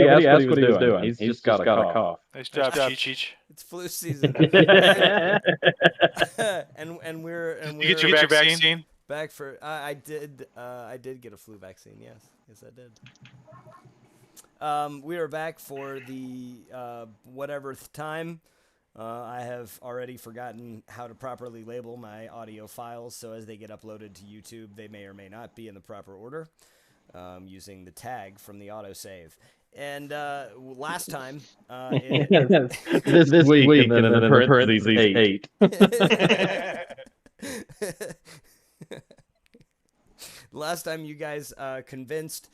asked what he was doing. He's just got a cough. Nice job, Cheech. It's flu season. and we're Did you get your vaccine? back for I did get a flu vaccine. Yes, I did. We are back for the whatever time. I have already forgotten how to properly label my audio files, so as they get uploaded to YouTube, they may or may not be in the proper order, using the tag from the autosave. And last time, this week, and then in parentheses 8. Last time you guys convinced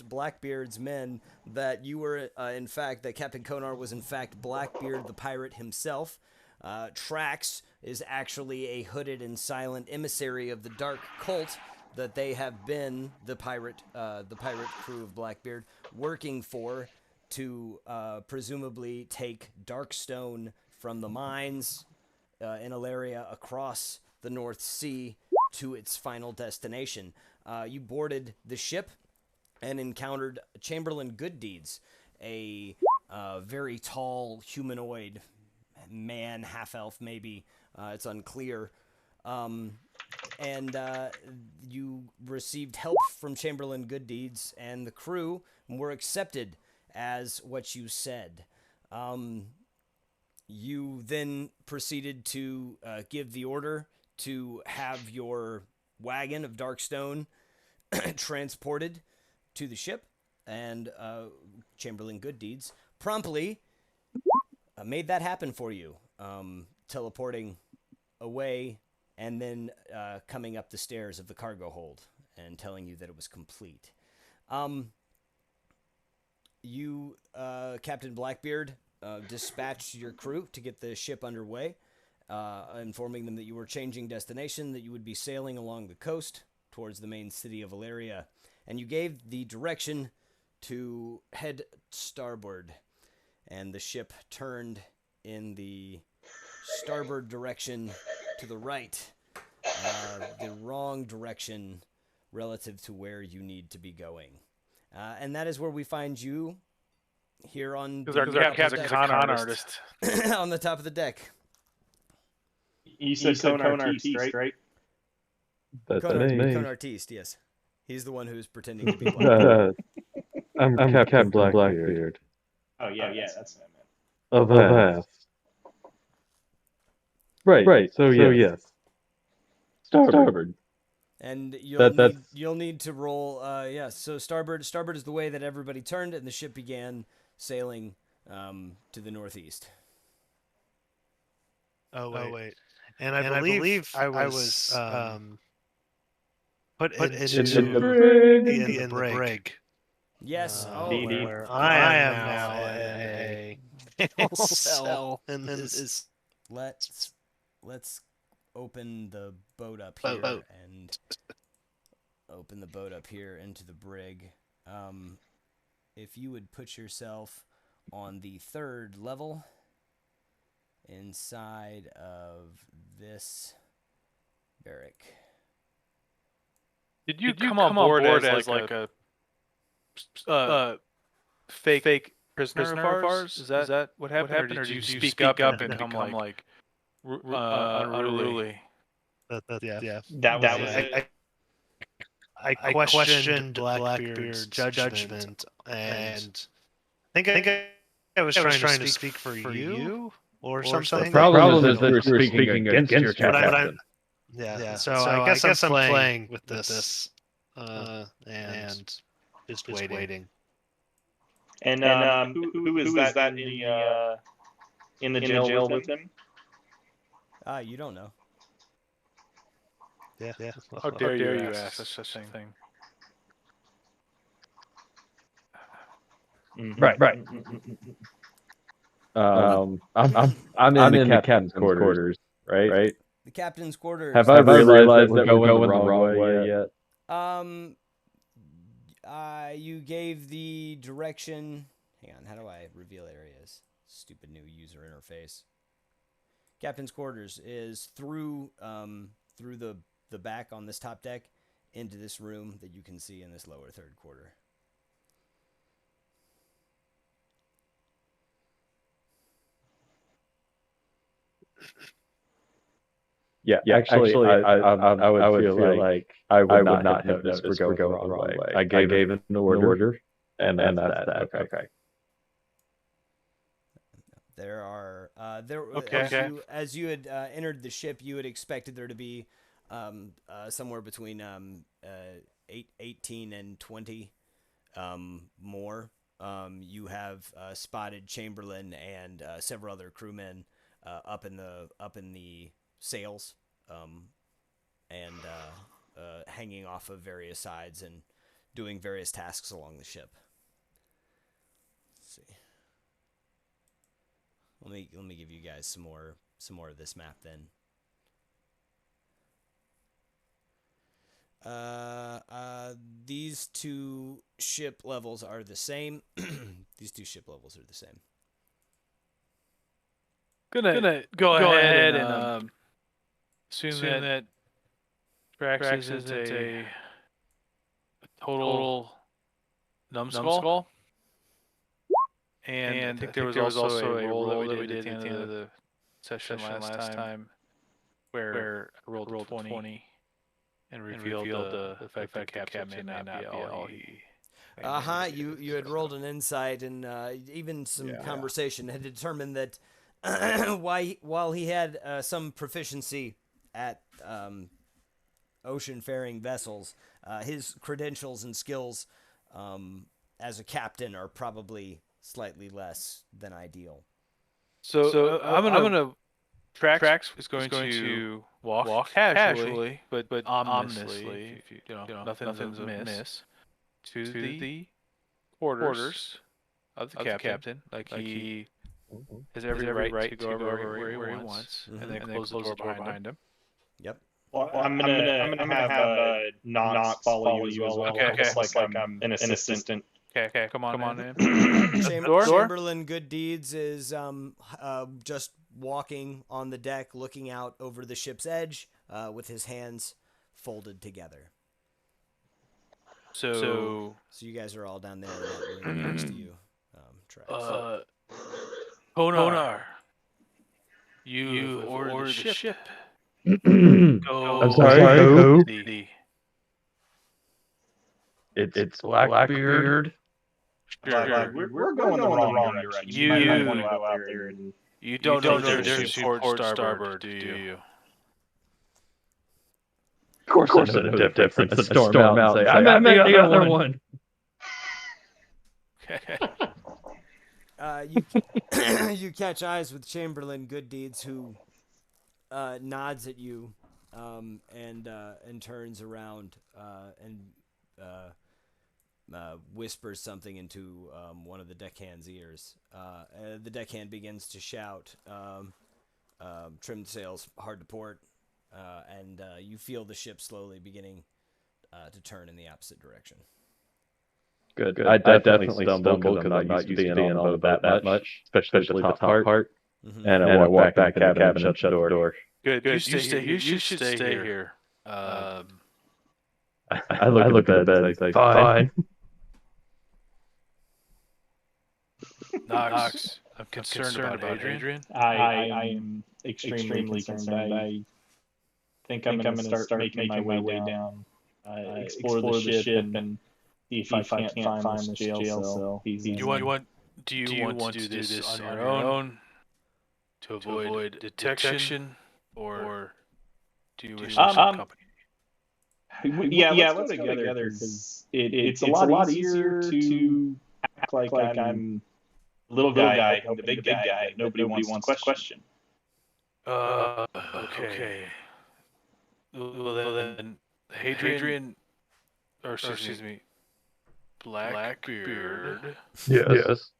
Blackbeard's men that you were in fact that Captain Konar was in fact Blackbeard the pirate himself. Trax is actually a hooded and silent emissary of the dark cult that they have been the pirate crew of Blackbeard working for to presumably take Darkstone from the mines in Alaria across the North Sea to its final destination. You boarded the ship and encountered Chamberlain Gooddeeds, a very tall humanoid man, half-elf maybe, it's unclear. And you received help from Chamberlain Gooddeeds, and the crew were accepted as what you said. You then proceeded to give the order to have your wagon of Darkstone transported to the ship, and Chamberlain Gooddeeds promptly made that happen for you, teleporting away and then coming up the stairs of the cargo hold and telling you that it was complete. You, Captain Blackbeard, dispatched your crew to get the ship underway, informing them that you were changing destination, that you would be sailing along the coast towards the main city of Alaria, and you gave the direction to head starboard, and the ship turned in the starboard direction to the right, the wrong direction relative to where you need to be going. And that is where we find you here on Because our captain's a con artist. on the top of the deck. You said Cone Artiste, right? That's Cone me. Artiste, yes. He's the one who's pretending to be Blackbeard. I'm Captain Blackbeard. Oh, yeah, that's what I meant. Of Avast. Right. So yes. Starboard. And That's... you'll need to roll. So starboard is the way that everybody turned, and the ship began sailing to the northeast. Oh wait. And I believe I was put into the brig. Yes. Where I am now a cell in this. Let's open the boat up here and open the boat up here into the brig. If you would put yourself on the 3rd level inside of this barrack. Did you come on board as like a fake prisoner of ours? Is that what happened? Or did you speak up and become like unruly? Yeah. That was I questioned Blackbeard's judgment, and I think I was trying to speak for you or something. The problem is that you're speaking against your captain. Yeah. So I guess I'm playing with this, and just waiting. And who is that in the jail with him? You don't know. Yeah. How dare you ask such a thing? Right. I'm in the captain's quarters, right? The captain's quarters. Have I realized that we're going the wrong way yet? You gave the direction. Hang on, how do I reveal areas? Stupid new user interface. Captain's quarters is through the back on this top deck into this room that you can see in this lower 3rd quarter. Yeah, actually, I would feel like I would not have noticed we're going the wrong way. I gave an order, and that's that. Okay. There are Okay. as you had entered the ship, you had expected there to be somewhere between 18 and 20 more. You have spotted Chamberlain and several other crewmen up in the sails, and hanging off of various sides and doing various tasks along the ship. Let's see. Let me give you guys some more of this map then. These two ship levels are the same. These two ship levels are the same. Gonna go ahead and assume that Drax isn't a total numbskull. And I think there was also a roll that we did at the end of the session last time where I rolled 20 and revealed the fact that Captain may not be all he... You had rolled an insight, and even some conversation had determined that while he had some proficiency at ocean-faring vessels, his credentials and skills as a captain are probably slightly less than ideal. So I'm gonna Trax is going to walk casually, but ominously, if you know, nothing's amiss, to the quarters of the captain. Like he has every right to go over where he wants, and then close the door behind him. Yep. Well, I'm gonna have Knox follow you as well. Okay. Almost like I'm an assistant. Okay, come on in. Chamberlain Good Deeds is just walking on the deck, looking out over the ship's edge, with his hands folded together. So you guys are all down there in that room next to you. Konar, you ordered the ship. I'm sorry, who? It's Blackbeard. Sure. We're going the wrong direction. You might want to go out there and... You don't know there's port starboard, do you? Of course I know the difference. Storm out and say, I'm at the other one. You catch eyes with Chamberlain Good Deeds, who nods at you and turns around and whispers something into one of the deckhand's ears. The deckhand begins to shout, trimmed sails, hard to port, and you feel the ship slowly beginning to turn in the opposite direction. Good. I definitely stumbled because I'm not used to being on the boat that much, especially the top part. Mm-hmm. And I walked back in the cabin and shut the door. Good. You should stay here. I look at the bed and say, fine. Knox, I'm concerned about Adrian. I am extremely concerned. I think I'm going to start making my way down, explore the ship, and see if I can't find this jail cell. Do you want to do this on your own to avoid detection, or do you wish some company? Let's go together because it's a lot easier to act like I'm the little guy, the big guy that nobody wants to question. Okay. Well then, Hadrian, or excuse me, Blackbeard. Yes.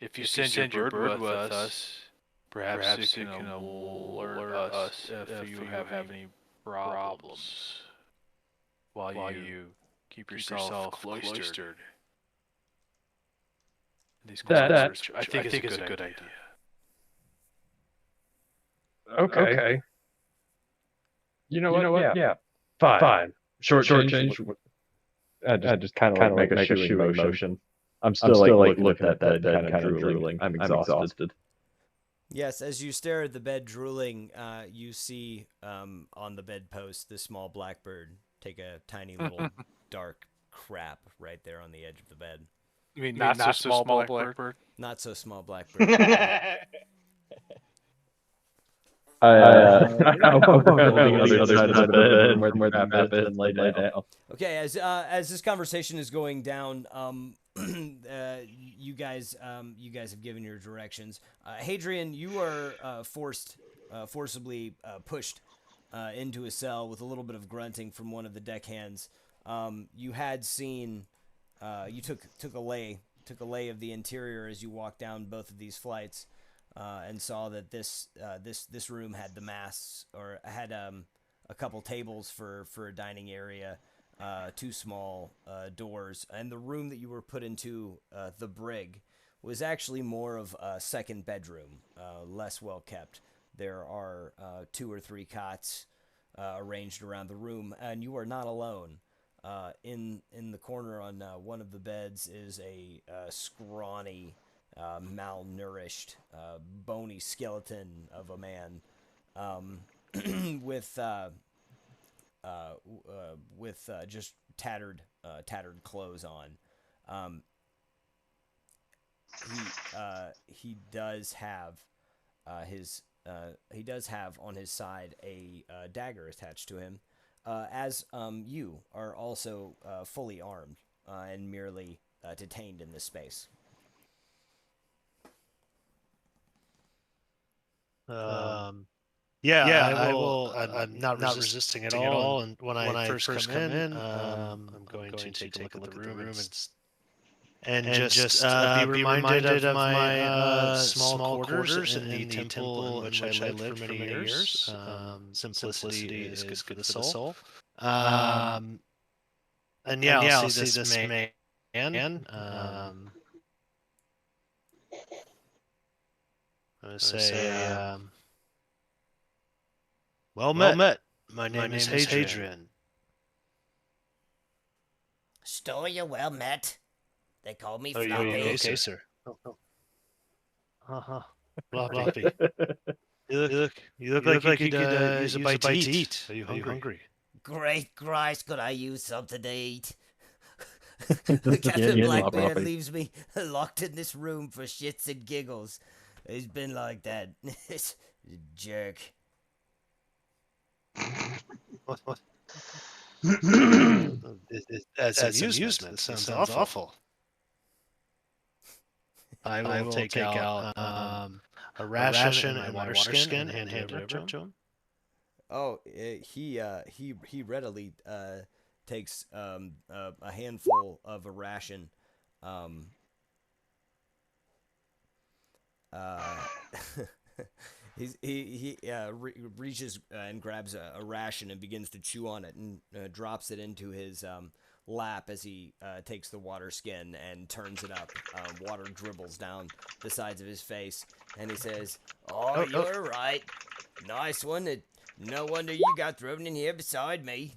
If you send your bird with us, perhaps you can alert us if you have any problems while you keep yourself cloistered. These quarters, I think is a good idea. Okay. You know what? Yeah. Fine. Short change. I just kind of make a shooing motion. I'm still looking at that kind of drooling. I'm exhausted. Yes, as you stare at the bed drooling, you see on the bedpost the small blackbird take a tiny little dark crap right there on the edge of the bed. You mean not so small blackbird? Not so small blackbird. I walk around the other side of the bed where the map is and lay down. Okay, as this conversation is going down, you guys have given your directions. Hadrian, you are forcibly pushed into a cell with a little bit of grunting from one of the deckhands. You had seen, you took a lay of the interior as you walked down both of these flights, and saw that this room had the masts, or had a couple tables for a dining area. Two small doors, and the room that you were put into, the brig, was actually more of a second bedroom, less well kept. There are 2 or 3 cots arranged around the room, and you are not alone. In the corner on one of the beds is a scrawny, malnourished, bony skeleton of a man, with just tattered clothes on. He does have on his side a dagger attached to him, as you are also fully armed and merely detained in this space. Yeah, I will. I'm not resisting at all. And when I first come in, I'm going to take a look at the room and just be reminded of my small quarters in the temple in which I lived for many years. Simplicity is good for the soul. And yeah, I'll see this man. I'm going to say, well met. My name is Hadrian. Store you well met. They call me Oh, Floppy. you okay, sir? Floppy. You look like you could use a bite to eat. Are you hungry? Great Christ, could I use something to eat? Captain Blackbeard leaves me locked in this room for shits and giggles. He's been like that. Jerk. What? That's amusement. Sounds awful. I will take out a ration and my water skin and hand it over to him. Oh, he readily takes a handful of a ration. He reaches and grabs a ration and begins to chew on it, and drops it into his lap as he takes the water skin and turns it up. Water dribbles down the sides of his face, and he says, "Oh, you're right. Nice one. No wonder you got thrown in here beside me."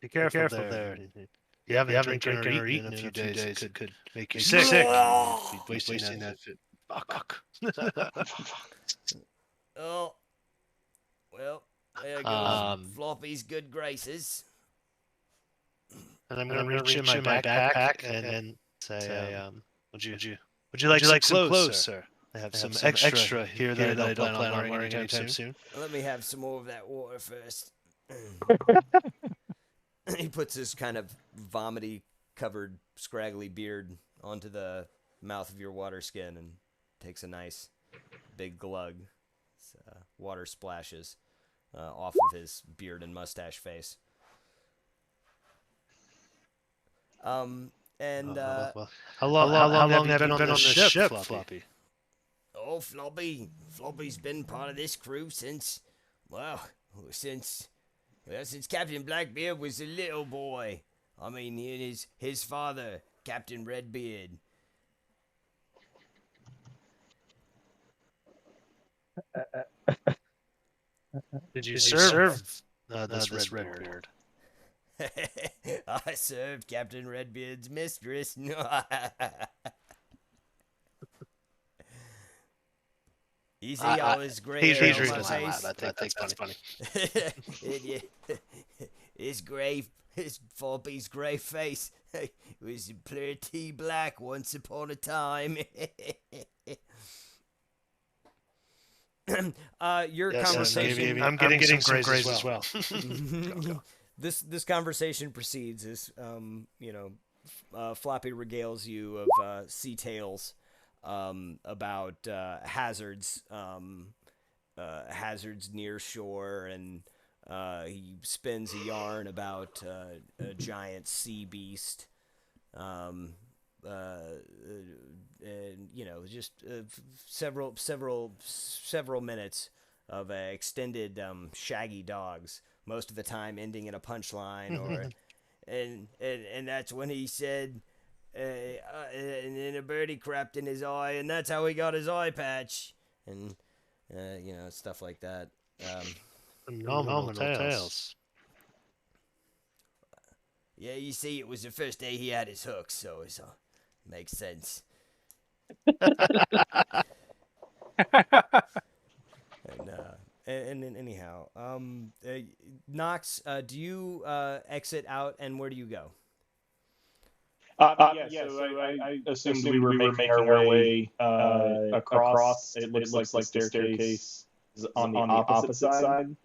Be careful there. You haven't drinking or eaten in a few days. It could make you sick. Wasting that. Fuck. Oh, well, there goes Floppy's good graces. And I'm going to reach in my backpack and then say, would you like some clothes, sir? I have some extra here that I don't plan on wearing anytime soon. Let me have some more of that water first. He puts his kind of vomity covered scraggly beard onto the mouth of your water skin and takes a nice big glug. Water splashes off of his beard and mustache face. How long have you been on this ship, Floppy? Oh, Floppy's been part of this crew since Captain Blackbeard was a little boy. I mean, his father, Captain Redbeard. Did you serve this Redbeard? I served Captain Redbeard's mistress. You see all his gray He's hair on reason my why I face? laughed. I think that's funny. His his 4-piece gray face was pretty black once upon a time. Your Yes, conversation. I'm getting some grays as well. This conversation proceeds as Floppy regales you of sea tales about hazards near shore, and he spins a yarn about a giant sea beast, and just several minutes of extended shaggy dogs, most of the time ending in a punchline, or and that's when he said, and then a birdie crapped in his eye, and that's how he got his eye patch, and stuff like that. Phenomenal tales. Yeah, you see, it was the first day he had his hooks, so it makes sense. And anyhow, Knox, do you exit out, and where do you go? So I assumed we were making our way across. It looks like the staircase is on the opposite side.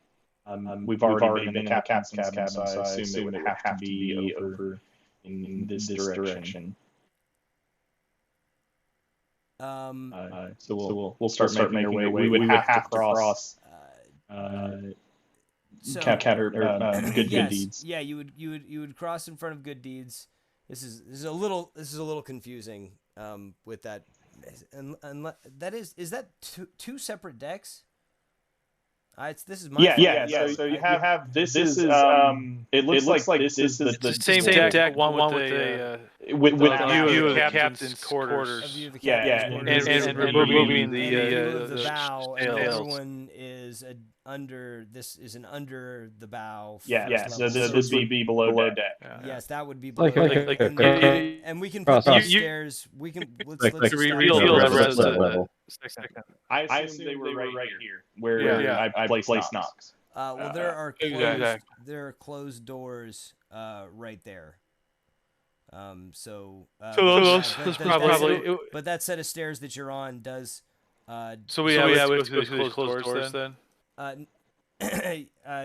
We've already been in the captain's cabin, so I assume it would have to be over in this direction. So we'll start making our way. We would have to cross. Good Deeds. Yeah, you would cross in front of Good Deeds. This is a little confusing with that, and that is that two separate decks? This is my So you have this is it looks like this is the same deck, one with the view of the captain's quarters. And removing the bow, and the other sails. one is under. This is an under the bow. So this would be below deck. Yes, that would be below Like deck. a And we can put cross- these stairs. We can let's reveal the the rest rest of of the level. I assume they were right here where I placed Knox. Well, there are closed doors right there. So those probably. But that set of stairs that you're on does. So we have closed doors then.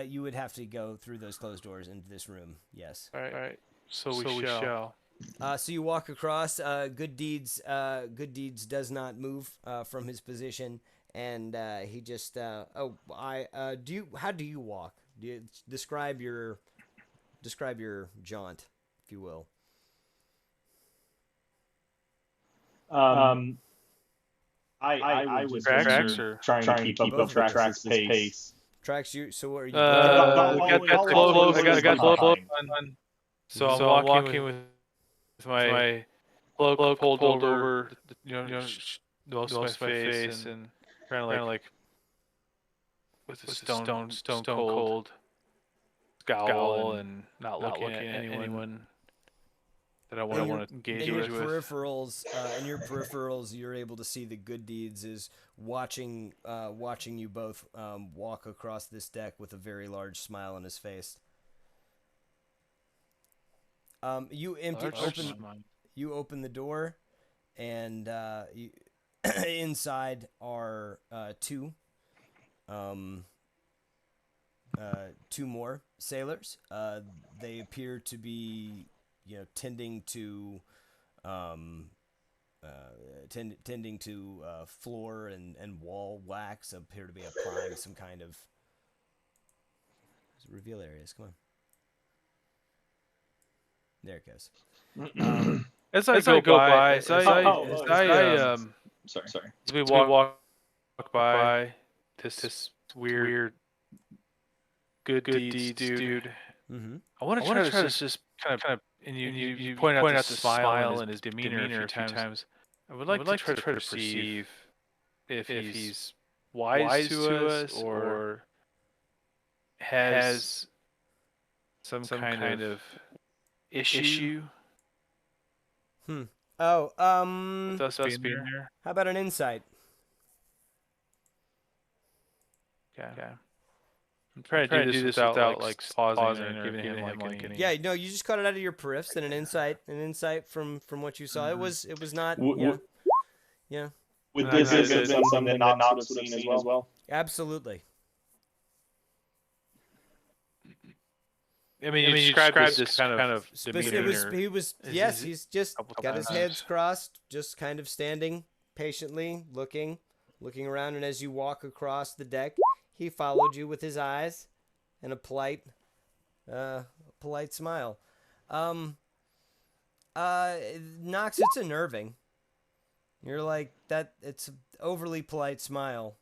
You would have to go through those closed doors into this room. Yes. All right. So we shall. So you walk across. Good Deeds does not move from his position, and he just. How do you walk? Do you describe your jaunt, if you will? I was trying to keep up with Trax's pace. Trax, you. So what are you? I got the clothes on. So I'm walking with my cloak pulled over, most of my face, and kind of like with a stone cold scowl, and not looking at anyone that I want to engage with. In your peripherals, you're able to see the Good Deeds is watching you both walk across this deck with a very large smile on his face. You open the door, and inside are two more sailors. They appear to be tending to floor and wall wax. Appear to be applying some kind of reveal areas. Come on. There it goes. As I go by, sorry. As we walk by this weird Good Deeds dude, Mm-hmm. I want to try to just kind of, and you point out the smile and his demeanor a few times. I would like to try to perceive if he's wise to us or has some kind of issue. Oh, With us being there. how about an insight? I'm trying to do this without like pausing or giving him like any. Yeah, no, you just caught it out of your periffs and an insight from what you saw. It was not. Yeah. Would this have been something that Knox would have seen as well? Absolutely. I mean, you described this kind of demeanor. He's just got his hands crossed, just kind of standing patiently, looking around, and as you walk across the deck, he followed you with his eyes and a polite smile. Knox, it's unnerving. You're like that. It's an overly polite smile.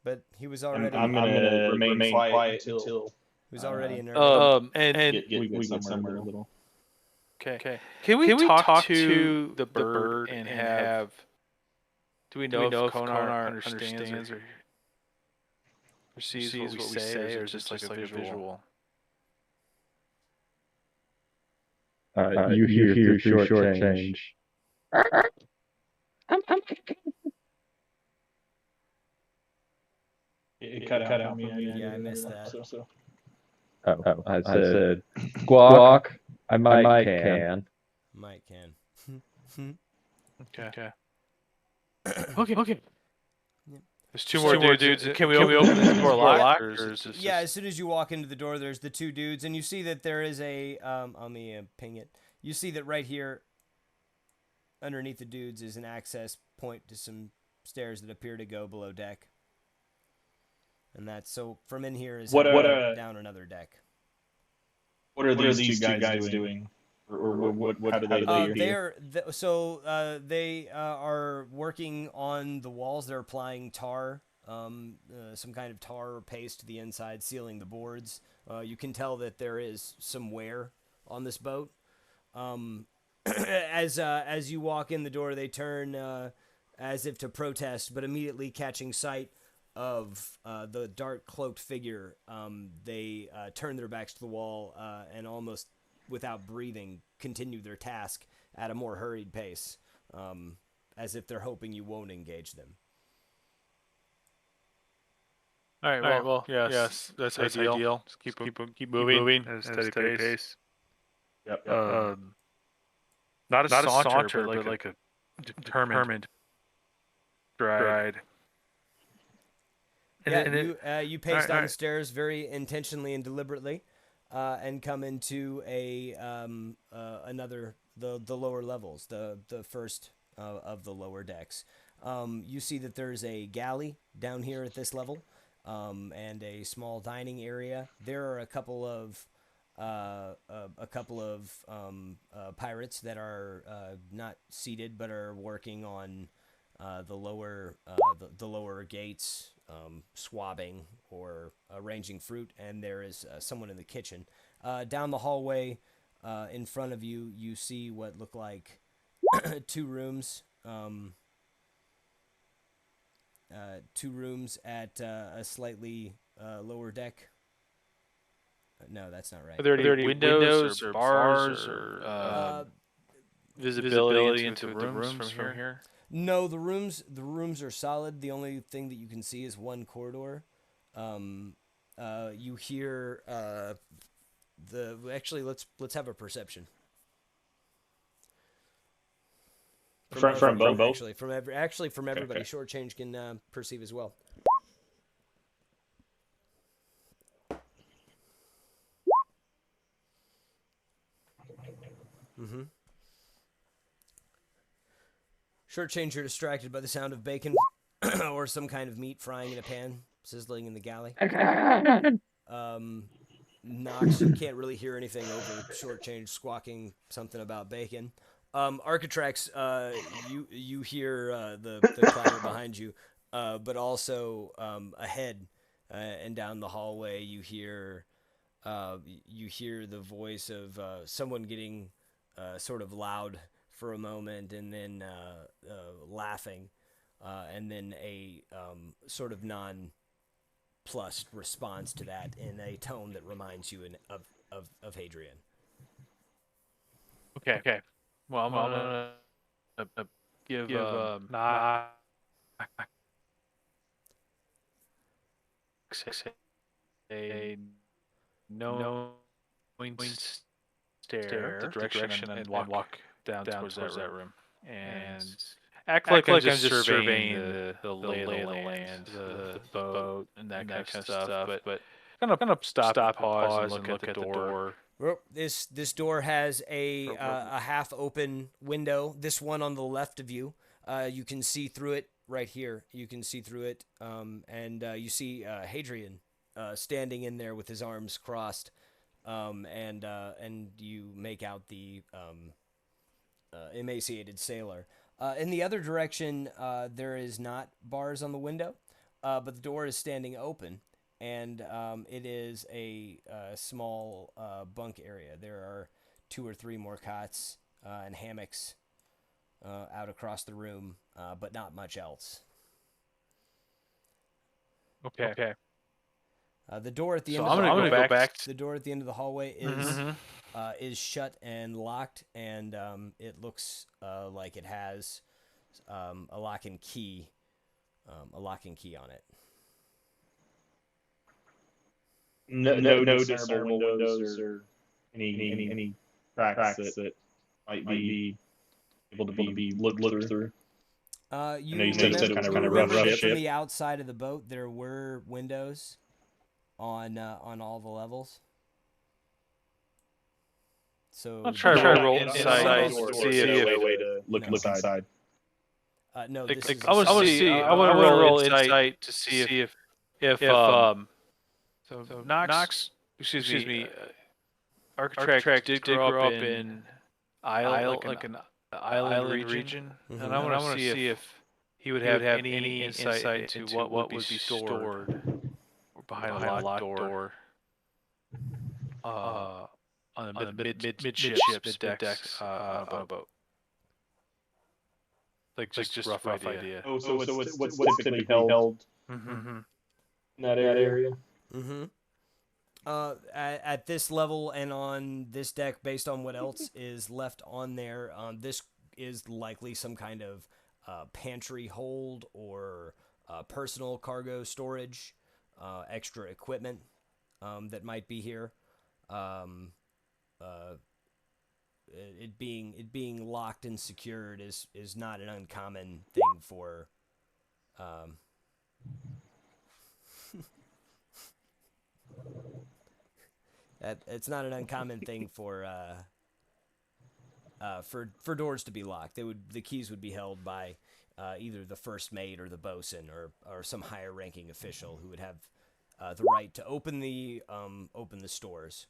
But he was already. I'm gonna remain quiet until he was already unnerving. and we get somewhere a little. Okay. Can we talk to the bird and have? Do we know if Konar understands or perceives what we say, or is it just like a visual? You hear through short change. It cut out on me. Yeah, I missed that. So. I said, squawk. I might can. Might can. Okay. Okay. There's two more dudes. Can we open this door locked? Yeah, as soon as you walk into the door, there's the two dudes, and you see that there is a. Let me ping it. You see that right here, underneath the dudes, is an access point to some stairs that appear to go below deck. And that's so from in here is down another deck. What are these two guys doing? Or what do they do? They are working on the walls. They're applying tar, some kind of tar or paste to the inside, sealing the boards. You can tell that there is some wear on this boat. As you walk in the door, they turn as if to protest, but immediately catching sight of the dark cloaked figure, they turn their backs to the wall and almost without breathing continue their task at a more hurried pace, as if they're hoping you won't engage them. All right. Well, yes, that's ideal. Just keep moving at a steady pace. Yep. Not a saunter, but like a determined stride. You pace down the stairs very intentionally and deliberately, and come into the lower levels, the first of the lower decks. You see that there's a galley down here at this level, and a small dining area. There are a couple of pirates that are not seated but are working on the lower gates, swabbing or arranging fruit, and there is someone in the kitchen. Down the hallway in front of you, you see what look like two rooms at a slightly lower deck. No, that's not right. Are there any windows or bars or visibility into the rooms from here? No, the rooms are solid. The only thing that you can see is one corridor. You hear actually let's have a perception. From both. Actually, from everybody. Okay. Short change can perceive as well. Mm-hmm. Short change, you're distracted by the sound of bacon or some kind of meat frying in a pan, sizzling in the galley. Knox, you can't really hear anything over short change squawking something about bacon. Architrax, you hear the clamor behind you, but also ahead and down the hallway you hear the voice of someone getting sort of loud for a moment, and then laughing, and then a sort of nonplussed response to that in a tone that reminds you of Hadrian. Okay. Well, I'm gonna give Knox a knowing stare the direction and walk down towards that room and act like I'm just surveying the lay of the land, the boat, and that kind of stuff. But kind of stop and pause and look at the door. Well, this door has a half open window. This one on the left of you, you can see through it right here. You can see through it, and you see Hadrian standing in there with his arms crossed, and you make out the emaciated sailor. In the other direction, there is not bars on the window, but the door is standing open. And it is a small bunk area. There are 2 or 3 more cots and hammocks out across the room, but not much else. Okay. The door at the end. I'm gonna go back. The door at the end of the hallway is shut and locked, and it looks like it has a lock and key on it. No discernible windows or any cracks that might be able to be looked through. You said it's kind of rough ship. From the outside of the boat, there were windows on all the levels. So I'll try to roll inside to see if a way to look inside. No, I this is want to roll insight to see if So Knox, excuse me, Architract did grow up in an island region, and I want to see if he would have any insight into what would be stored behind a locked door on the midships, mid-decks on a boat. Like just rough idea. Oh, so what's typically held in that area? Mm-hmm. At this level and on this deck, based on what else is left on there, this is likely some kind of pantry hold or personal cargo storage, extra equipment that might be here. It being locked and secured is not an uncommon thing for. It's not an uncommon thing for doors to be locked. The keys would be held by either the first mate or the bosun or some higher ranking official who would have the right to open the stores.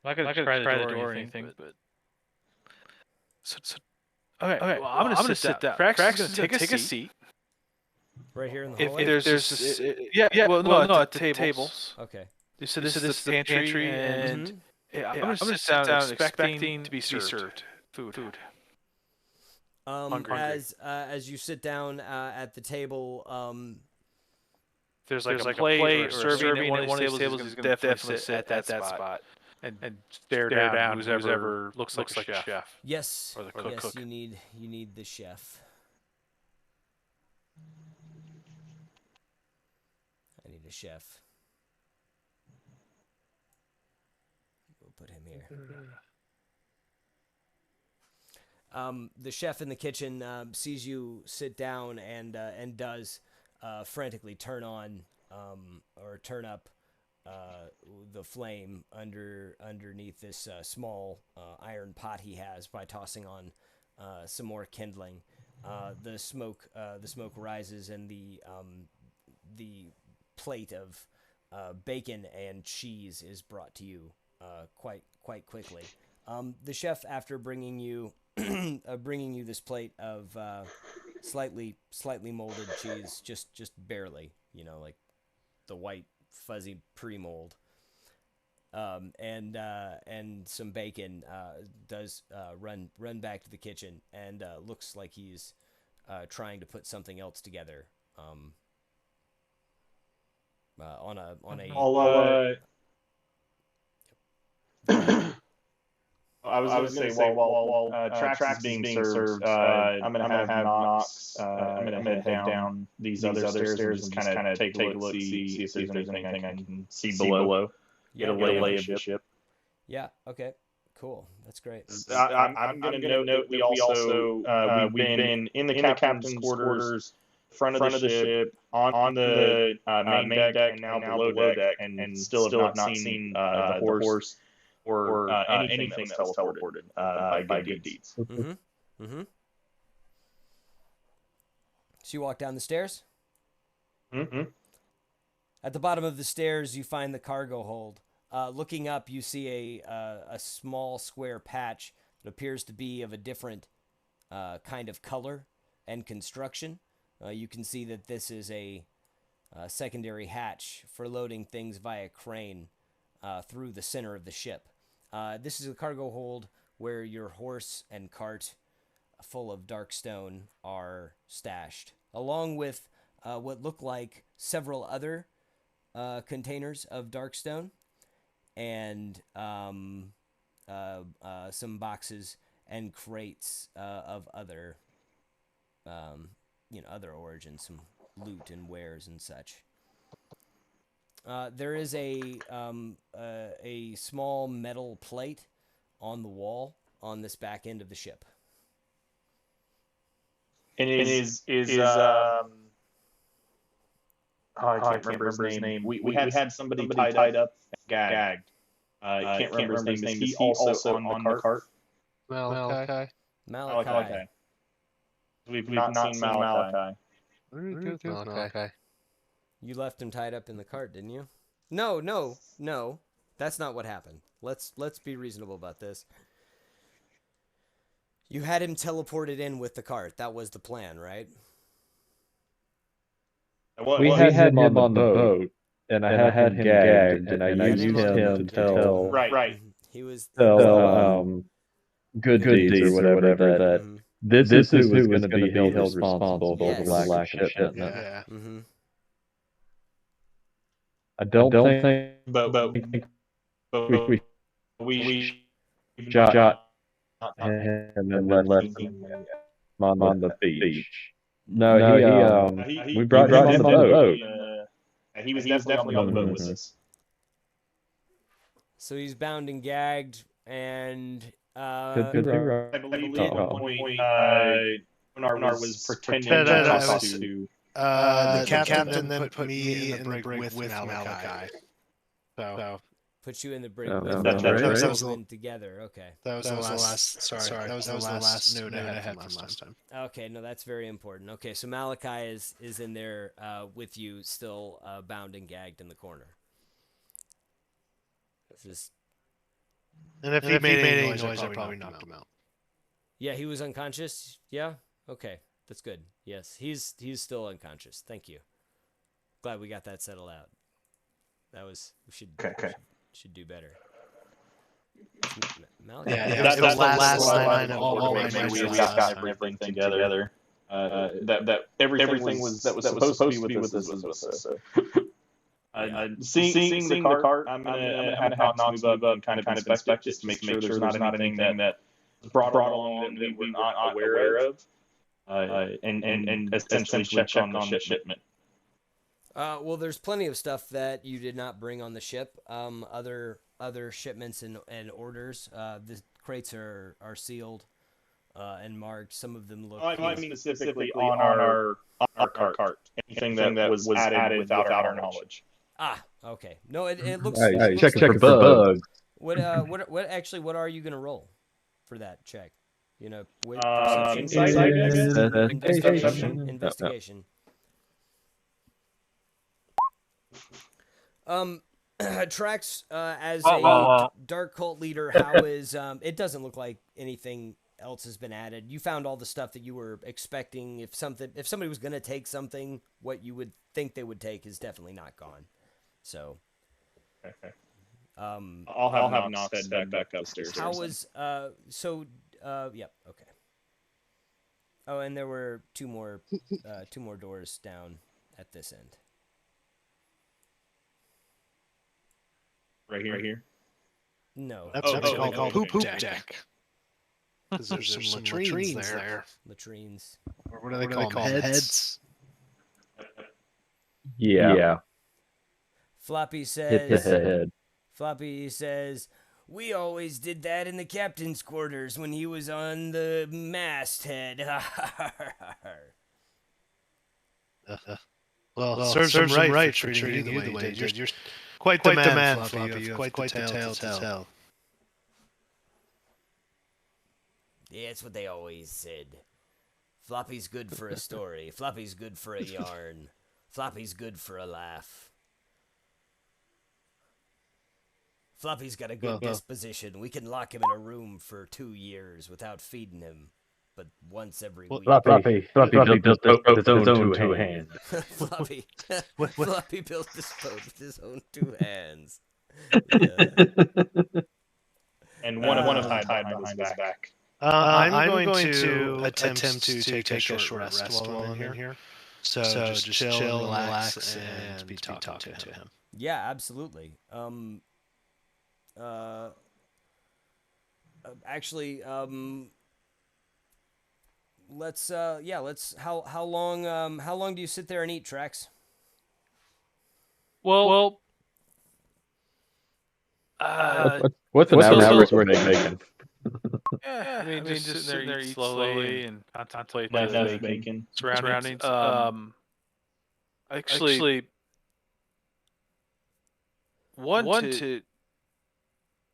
I'm not gonna try the door or anything, but okay. Well, I'm gonna sit down. Crack's gonna take a seat. Right here in the hallway? If there's well, no, at the tables. Okay. So this is the pantry, and I'm gonna sit down expecting to be served food. As you sit down at the table, there's like a plate or serving at one of these tables, he's gonna definitely sit at that spot and stare down whoever looks like a chef. Yes. Or the cook. Yes, you need the chef. I need a chef. We'll put him here. The chef in the kitchen sees you sit down and does frantically turn on or turn up the flame underneath this small iron pot he has by tossing on some more kindling. The smoke rises, and the plate of bacon and cheese is brought to you quite quickly. The chef, after bringing you this plate of slightly molded cheese, just barely, like the white fuzzy pre-mold, and some bacon, does run back to the kitchen and looks like he's trying to put something else together. On a. I was going to say, while Trax is being served, I'm going to have Knox. I'm going to head down these other stairs and kind of take a look, see if there's anything I can see below. Get a lay of the ship. Yeah. Okay. Cool. That's great. I'm going to note that we also we've been in the captain's quarters, front of the ship, on the main deck, and now below deck, and still have not seen the horse or anything that was teleported by good deeds. Mm-hmm. Mm-hmm. So you walk down the stairs? Mm-hmm. At the bottom of the stairs, you find the cargo hold. Looking up, you see a small square patch that appears to be of a different kind of color and construction. You can see that this is a secondary hatch for loading things via crane through the center of the ship. This is a cargo hold where your horse and cart full of dark stone are stashed, along with what look like several other containers of dark stone and some boxes and crates of other other origins, some loot and wares and such. There is a small metal plate on the wall on this back end of the ship. And I can't remember his name. We had somebody tied up and gagged. Can't remember his name. Is he also on the cart? Malachi. We've not seen Malachi. Malachi. You left him tied up in the cart, didn't you? No. That's not what happened. Let's be reasonable about this. You had him teleported in with the cart. That was the plan, right? We had him on the boat, and I had him gagged, and I used him to tell Right. He was good deeds or whatever that this is who was going to be held responsible for the lack of shipment. Yeah. Mm-hmm. I don't think we shot him and then left him on the beach. No, we brought him on the boat. He was definitely on the boat with us. So he's bound and gagged, and Could be right. I believe at one point Bernard was pretending to talk to. The captain then put me in the brig with Malachi. So put you in the brig. Oh, with that's him. right. That was was together. Okay. that was the last. Sorry, that was the last note I had from last time. Okay, no, that's very important. Okay, so Malachi is in there with you, still bound and gagged in the corner. Just... And if he made any noise, I probably knocked him out. Yeah, he was unconscious. Yeah. Okay, that's good. Yes, he's still unconscious. Thank you. Glad we got that settled out. We should do better. Malachi. Yeah, that's the last line of all we got everything together. That everything was supposed to be with us was with us. So. Seeing the cart, I'm gonna have Knox move up and kind of inspect just to make sure there's not anything that was brought along that we're not aware of, and essentially check on the shipment. Well, there's plenty of stuff that you did not bring on the ship. Other shipments and orders. The crates are sealed and marked. Some of them look. I mean specifically on our cart. Anything that was added without our knowledge. Ah, okay. No, it looks. Hey, check for bugs. What actually? What are you gonna roll for that check? Insight, I guess. Investigation. Trax, as a dark cult leader, how is it doesn't look like anything else has been added. You found all the stuff that you were expecting. If somebody was going to take something, what you would think they would take is definitely not gone. So, okay. I'll have Knox head back upstairs. How was yep, okay. Oh, and there were two more doors down at this end. No. That's called poop deck. Because there's some latrines there. Latrines. Or what do they call them? Heads? Yeah. Floppy Hit says. the head. Floppy says, we always did that in the captain's quarters when he was on the masthead. Well, serves him right for treating you the way you did. You're quite the man, Floppy. You have quite the tale to tell. Yeah, it's what they always said. Floppy's good for a story. Floppy's good for a yarn. Floppy's good for a laugh. Floppy's got a good disposition. We can lock him in a room for 2 years without feeding him, but once every week. Floppy built this boat with his own 2 hands. Floppy built this boat with his own 2 hands. Yeah. And one of them tied behind his back. I'm going to attempt to take a short rest while I'm in here. So just chill, relax, and be talking to him. Yeah, absolutely. Actually, let's how long do you sit there and eat, Trax? Well, what's an average worth of bacon? I mean, just sitting there, eat slowly and contemplate Nice the bacon. surroundings. Actually,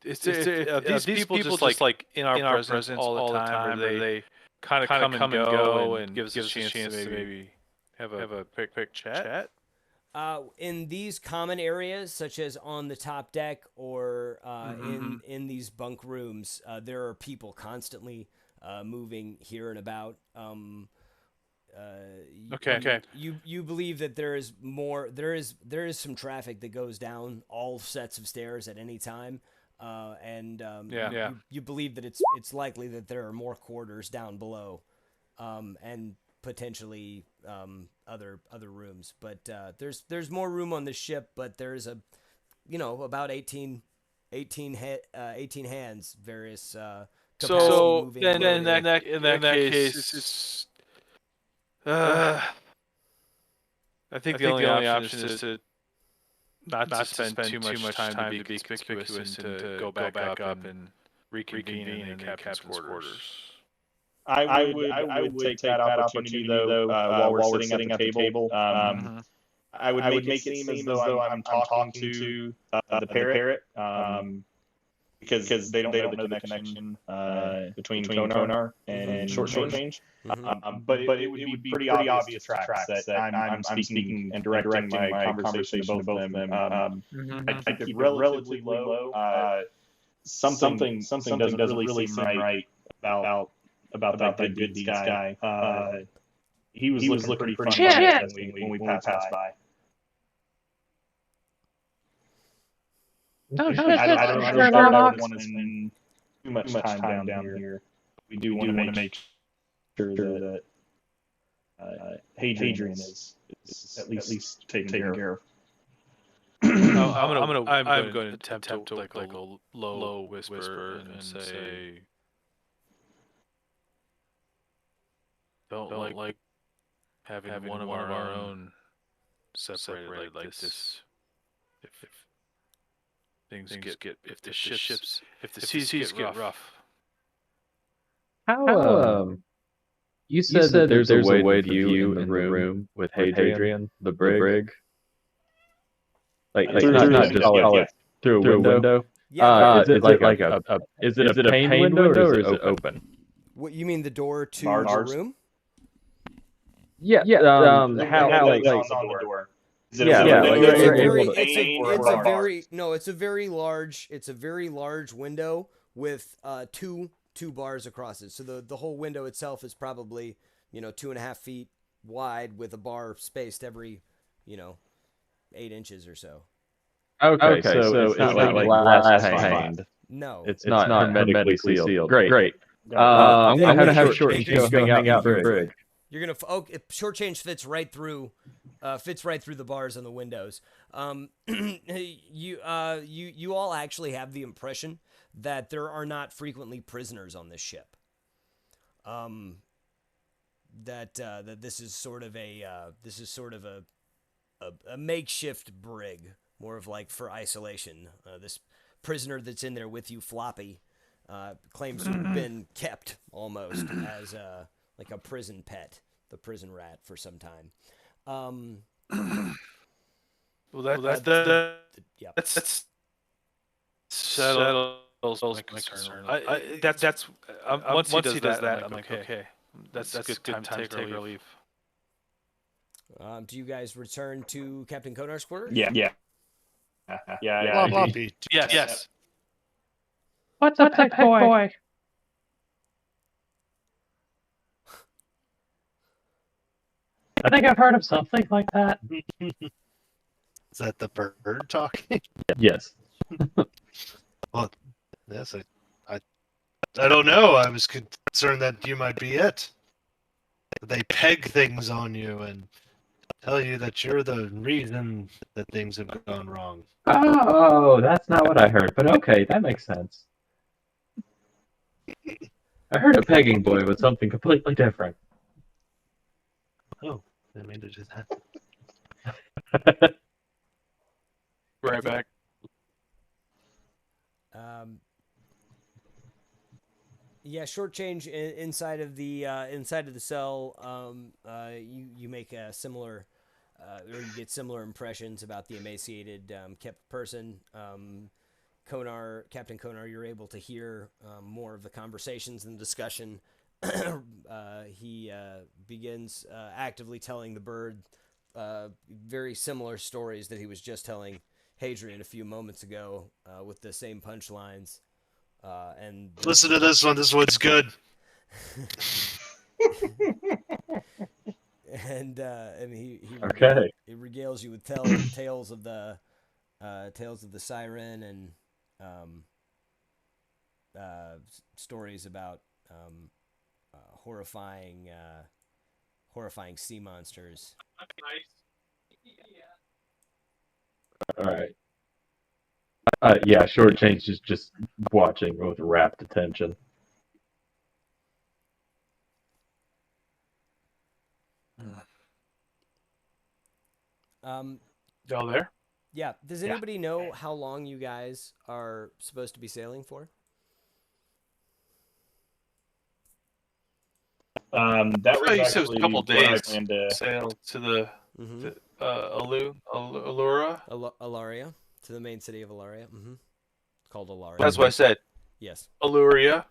is these people just like in our presence all the time, or they kind of come and go and gives us a chance to maybe have a quick chat? In these common areas, such as on the top deck or in these bunk rooms, there are people constantly moving here and about. Okay. You believe that there is more? There is some traffic that goes down all sets of stairs at any time, you believe that it's likely that there are more quarters down below, and potentially other rooms. But there's more room on the ship, but there's about 18 hands, various. So then in that case, it's. I think the only option is to not to spend too much time to be conspicuous and to go back up and reconvene in the captain's quarters. I would take that opportunity though while we're sitting at the table. I would make it seem as though I'm talking to the parrot, because they don't know the connection between Konar and Short Change. But it would be pretty obvious to Trax that I'm speaking and directing my conversation to both of them. I keep it relatively low. Something doesn't really seem right about that good deeds guy. He was looking pretty funny when we passed by. No, I don't want to spend too much time down here. We do want to make sure that Hadrian is at least taken care of. I'm going to attempt to like a low whisper and say, don't like having one of our own separated like this. If things get if the seas get rough. How you said that there's a way to view in the room with Hadrian, the brig. Like not just call it through a window. Yeah. Is it like a is it a pane window or is it open? What you mean, the door to the room? Yeah. How on the door? It's a very large window with two bars across it. So the whole window itself is probably 2.5 feet wide with a bar spaced every 8 inches or so. Okay, so it's not like glass paned. No, it's not hermetically sealed. Great. I'm gonna have Short Change go hang out in the brig. You're gonna Short Change fits right through fits right through the bars on the windows. You all actually have the impression that there are not frequently prisoners on this ship. That this is sort of a makeshift brig, more of like for isolation. This prisoner that's in there with you, Floppy, claims to have been kept almost as like a prison pet, the prison rat, for some time. Well, that's settles my concern. Once he does that, I'm like, okay, that's good time to take or leave. Do you guys return to Captain Konar's quarters? Yeah. Floppy. Yes. What's a pet boy? I think I've heard of something like that. Is that the bird talking? Yes. Well, yes, I don't know. I was concerned that you might be it. They peg things on you and tell you that you're the reason that things have gone wrong. Oh, that's not what I heard, but okay, that makes sense. I heard a pegging boy was something completely different. Oh, I mean to do that. Right back. Yeah, short change inside of the cell. You make a similar, or you get similar impressions about the emaciated, kept person. Captain Konar, you're able to hear more of the conversations and discussion. He begins actively telling the bird very similar stories that he was just telling Hadrian a few moments ago, with the same punchlines. And listen to this one. This one's good. and he regales you with tales of the siren and stories about horrifying sea monsters. All right. Yeah, short change is just watching with rapt attention. Y'all there? Yeah. Does anybody know how long you guys are supposed to be sailing for? That was actually a couple days to sail to the Alaria, to the main city of Alaria. It's called Alaria. That's what I said. Yes. Alaria.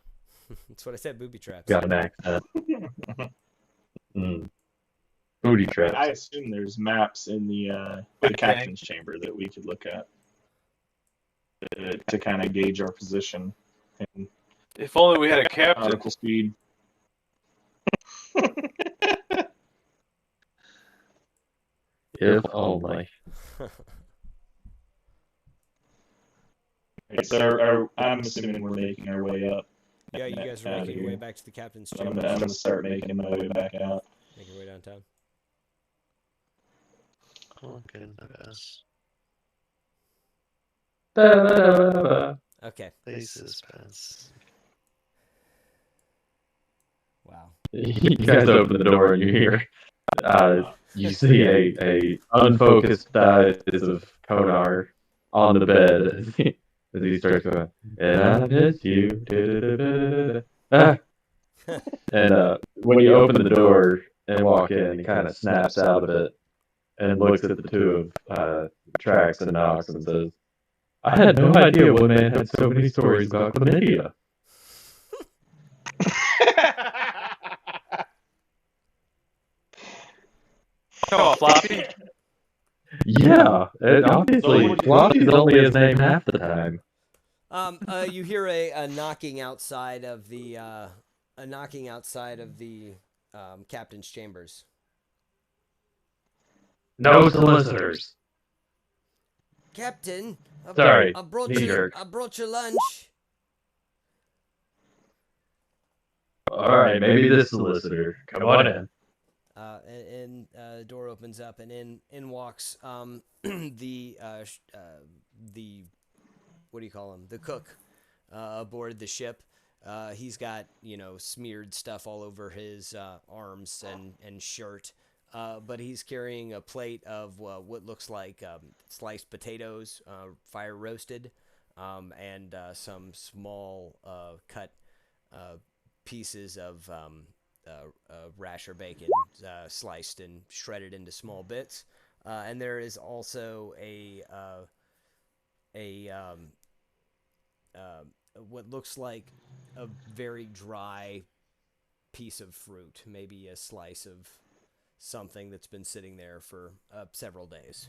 That's what I said. Booby traps. Got an accent. Booty traps. I assume there's maps in the captain's chamber that we could look at to kind of gauge our position. And if only we had a captain. nautical speed. If only. So I'm assuming we're making our way up. Yeah, you guys are making your way back to the captain's I'm chamber. going to start making my way back out. Make your way downtown. Okay. Okay. Suspense. Wow. You guys open the door and you hear, you see a unfocused eyes of Konar on the bed as he starts going, and I miss you. And when you open the door and walk in, he kind of snaps out of it and looks at the two of Trax and Nox and says, I had no idea one man had so many stories about chlamydia. Come on, Floppy. Yeah, obviously, Floppy's only his name half the time. You hear a knocking outside of the captain's chambers. No solicitors. Captain, Sorry, I brought you lunch. All right, maybe this solicitor. Come on in. and the door opens up, and in walks the what do you call him? The cook aboard the ship. He's got smeared stuff all over his arms and shirt. But he's carrying a plate of what looks like sliced potatoes, fire roasted, and some small cut pieces of rasher bacon sliced and shredded into small bits. And there is also a what looks like a very dry piece of fruit, maybe a slice of something that's been sitting there for several days.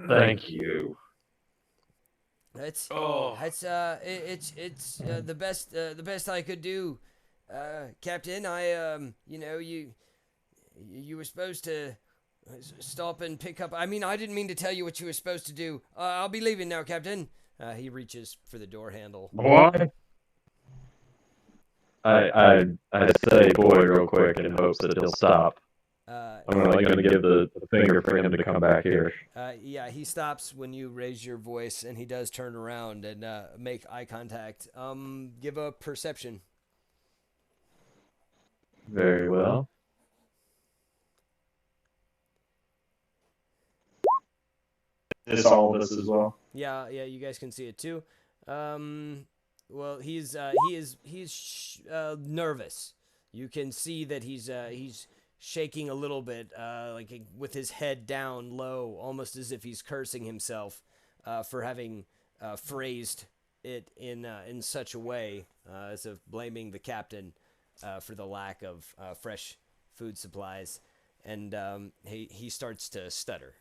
Thank you. It's the best I could do, Captain. You were supposed to stop and pick up. I mean, I didn't mean to tell you what you were supposed to do. I'll be leaving now, Captain. He reaches for the door handle. Boy. I say boy real quick in hopes that he'll stop. I'm gonna give the finger for him to come back here. Yeah, he stops when you raise your voice, and he does turn around and make eye contact. Give a perception. Very well. This all this as well. Yeah, you guys can see it too. Well, he's nervous. You can see that he's shaking a little bit, like with his head down low, almost as if he's cursing himself for having phrased it in such a way, as of blaming the captain for the lack of fresh food supplies, and he starts to stutter.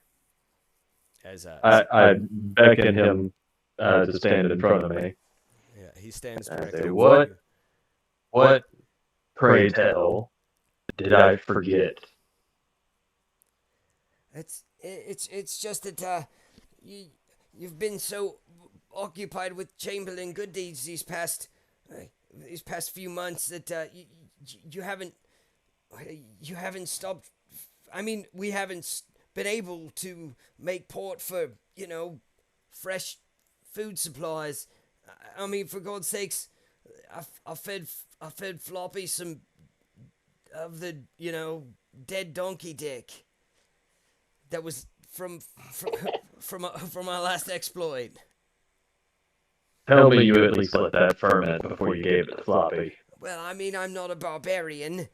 I beckon him to stand in front of me. Yeah, he stands I directly. say, what, pray tell, did I forget? It's just that you've been so occupied with Chamberlain good deeds these past few months that you haven't stopped. I mean, we haven't been able to make port for fresh food supplies. I mean, for God's sakes, I fed Floppy some of the dead donkey dick that was from our last exploit. Tell me you at least let that ferment before you gave it to Floppy. Well, I mean, I'm not a barbarian.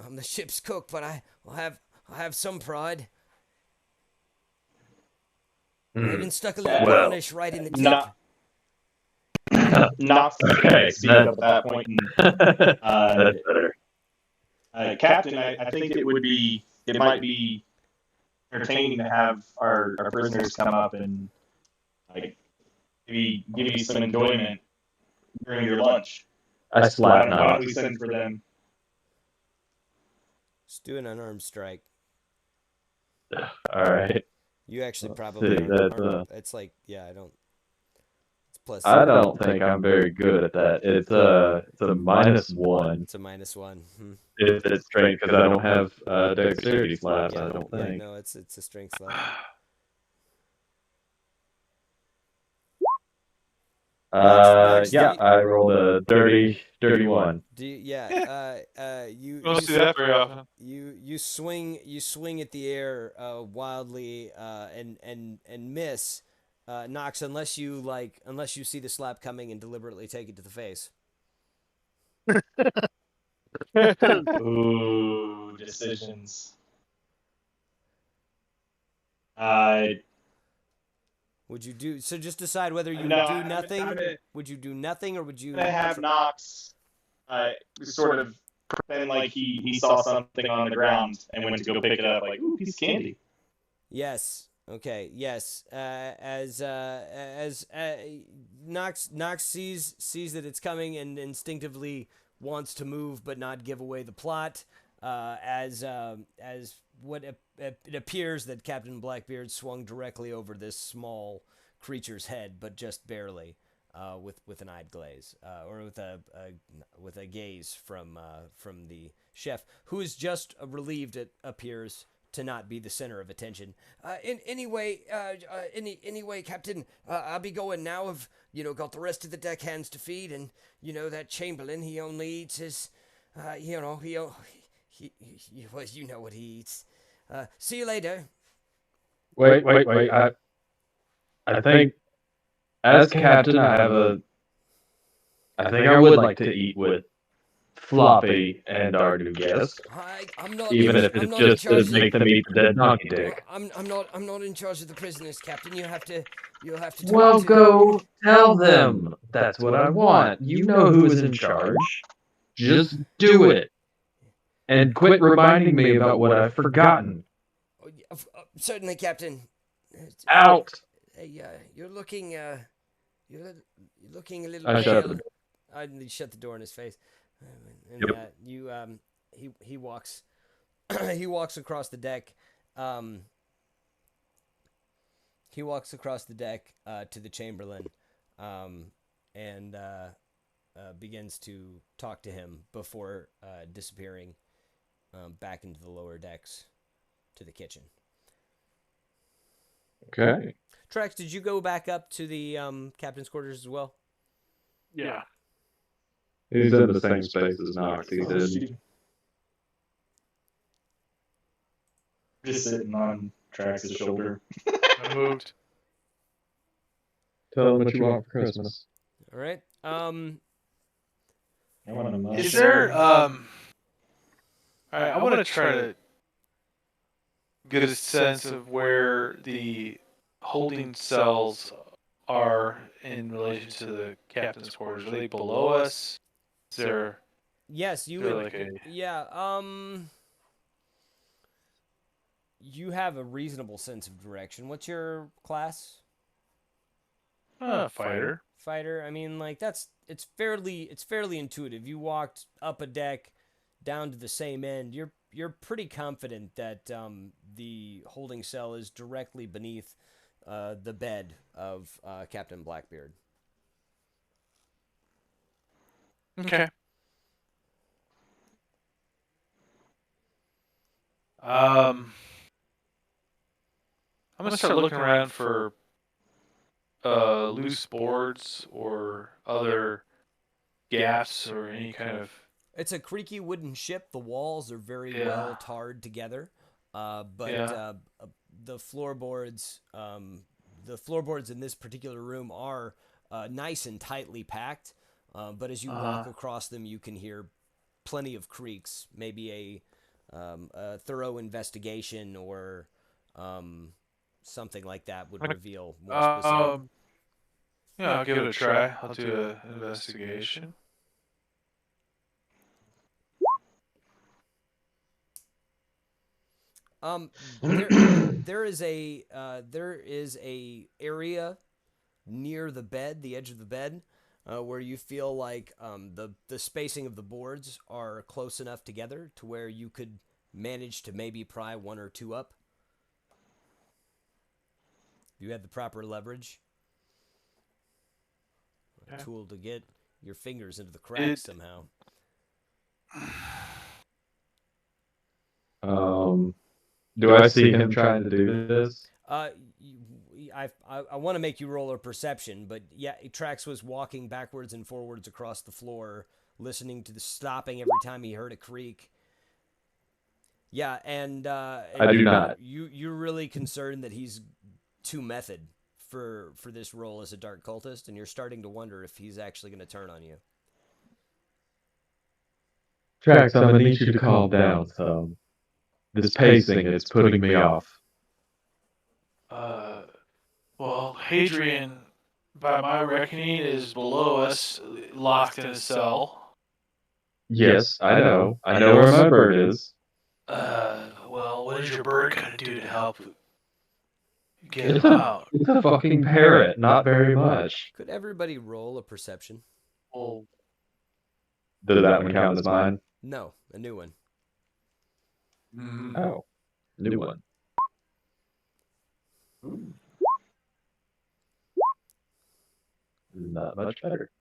I'm the ship's cook, but I have some pride. I even stuck a little garnish right in the tip. Not okay. Speak up at that point. That's better. Captain, I think it might be entertaining to have our prisoners come up and maybe give you some enjoyment during your lunch. I slap Why don't Knox. we send for them? Just do an unarmed strike. All right. You actually probably aren't. It's like, yeah, I don't. It's plus. I don't think I'm very good at that. It's a -1. It's a -1. If it's strength, because I don't have dexterity slaps. I don't think. No, it's a strength slap. Knox, I rolled a dirty 1. You don't see that very often. You swing at the air wildly and miss, Knox, unless you see the slap coming and deliberately take it to the face. Ooh, decisions. Would you do so? Just decide whether you do nothing. Would you do nothing, or would you? I have Knox sort of pretend like he saw something on the ground and went to go pick it up, like, ooh, piece of candy. Yes. Okay. Yes. As Knox sees that it's coming and instinctively wants to move but not give away the plot. As what it appears that Captain Blackbeard swung directly over this small creature's head, but just barely. with an eyed glaze, or with a gaze from the chef, who is just relieved, it appears, to not be the center of attention. Anyway, Captain, I'll be going now. I've got the rest of the deckhands to feed, and that Chamberlain, he only eats his, well, you know what he eats. See you later. Wait. I think, as captain, I think I would like to eat with Floppy and our new guest, I'm not. even if it's just to make them eat the dead donkey dick. I'm not in charge of the prisoners, Captain. You'll have to talk Well, to. go tell them. That's what I want. You know who is in charge. Just do it. And quit reminding me about what I've forgotten. Certainly, Captain. Out. Hey, you're looking a little I shut the pale. I shut the door in his face. And Yep. he walks he walks across the deck. He walks across the deck to the Chamberlain, and begins to talk to him before disappearing back into the lower decks to the kitchen. Okay. Trax, did you go back up to the captain's quarters as well? Yeah. He's in the same space as Nox. He did. Just sitting on Trax's shoulder. I moved. Tell him what you want for Christmas. All right. I want a mustache. Is there alright, I want to try to get a sense of where the holding cells are in relation to the captain's quarters. Are they below us? Is there? Yes, you is there would. like a, Yeah. You have a reasonable sense of direction. What's your class? fighter. Fighter. I mean, like it's fairly intuitive. You walked up a deck, down to the same end. You're pretty confident that the holding cell is directly beneath the bed of Captain Blackbeard. Okay. I'm gonna start looking around for loose boards or other gaps or any kind of. It's a creaky wooden ship. The walls are very well tarred together, but the floorboards in this particular room are nice and tightly packed. But as you walk across them, you can hear plenty of creaks. Maybe a thorough investigation or something like that would reveal more specific. Yeah, I'll give it a try. I'll do an investigation. There is a area near the bed, the edge of the bed, where you feel like the spacing of the boards are close enough together to where you could manage to maybe pry one or two up. You have the proper leverage. A tool to get your fingers into the cracks somehow. Do I see him trying to do this? I want to make you roll a perception, but yeah, Trax was walking backwards and forwards across the floor, listening to the stopping every time he heard a creak. Yeah, and I do not. You're really concerned that he's too method for this role as a dark cultist, and you're starting to wonder if he's actually going to turn on you. Trax, I'm gonna need you to calm down some. This pacing, it's putting me off. Well, Hadrian, by my reckoning, is below us, locked in a cell. Yes, I know. I know where my bird is. Well, what is your bird gonna do to help get him out? It's a fucking parrot, not very much. Could everybody roll a perception? Well, Does that one count as mine? No, a new one. Oh, new one. not much better.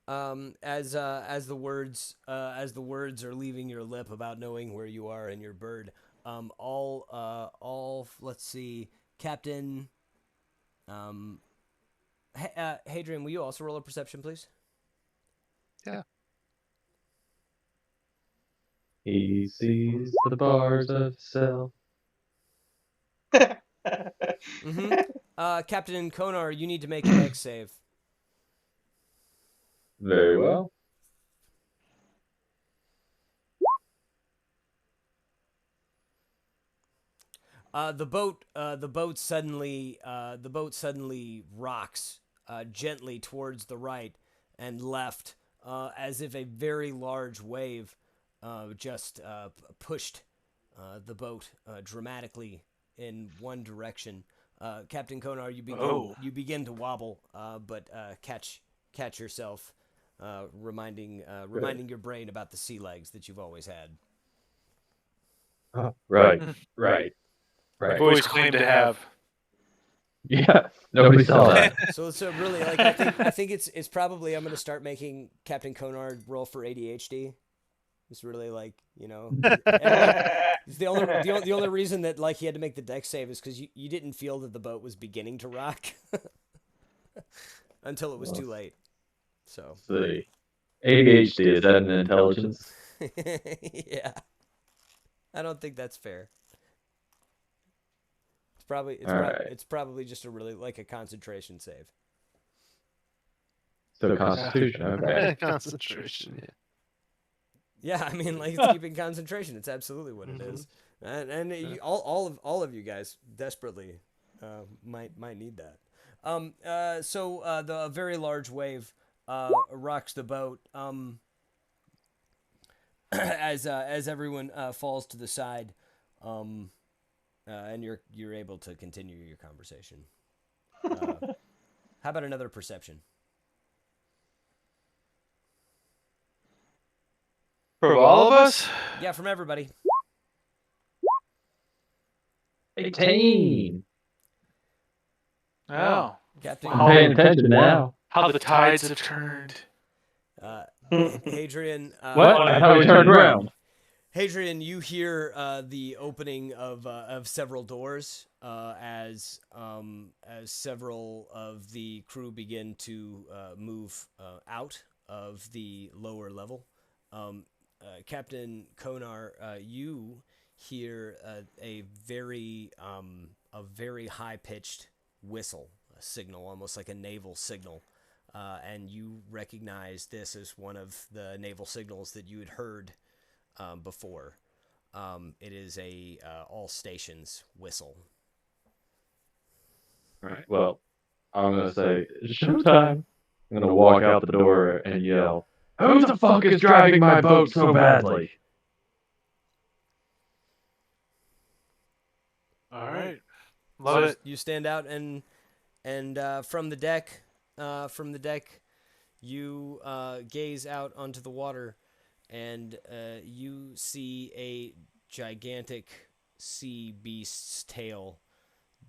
As the words are leaving your lip about knowing where you are and your bird, let's see, Captain, Hadrian, will you also roll a perception, please? Yeah. He sees the bars of cell. Captain Konar, you need to make a dex save. Very well. The boat suddenly rocks gently towards the right and left, as if a very large wave just pushed the boat dramatically in one direction. Captain Konar, you begin to wobble, but catch yourself, reminding your brain about the sea legs that you've always had. Right. I've always claimed to have. Yeah, nobody saw that. So really, like, I think it's probably, I'm gonna start making Captain Konar roll for ADHD. It's really, like, it's the only reason that, like, he had to make the dex save is because you didn't feel that the boat was beginning to rock until it was too late. So See, ADHD, is that an intelligence? yeah, I don't think that's fair. It's probably just a really, like, a concentration save. So Constitution, okay. Concentration, yeah. Yeah, I mean, like, it's keeping concentration. It's absolutely what it is, and all of you guys desperately might need that. So the very large wave rocks the boat as everyone falls to the side, and you're able to continue your conversation. How about another perception? From all of us? Yeah, from everybody. 18. Oh. Captain, I'm paying attention now. How the tides have turned. Hadrian. What? I thought we turned around. Hadrian, you hear the opening of several doors as several of the crew begin to move out of the lower level. Captain Konar, you hear a very high-pitched whistle, a signal, almost like a naval signal, and you recognize this as one of the naval signals that you had heard before. It is a all stations whistle. Right. Well, I'm gonna say it's showtime. I'm gonna walk out the door and yell, "Who the fuck is driving my boat so badly?" All right. Love it. You stand out and from the deck, you gaze out onto the water, and you see a gigantic sea beast's tail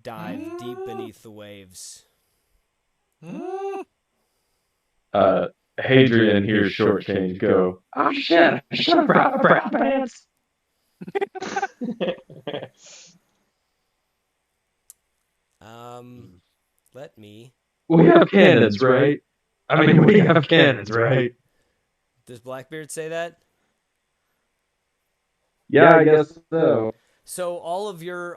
dive deep beneath the waves. Hadrian hears short change go, "Oh shit, I should have brought brown pants." Let me. We have cannons, right? I mean, we have cannons, right? Does Blackbeard say that? Yeah, I guess so. So all of your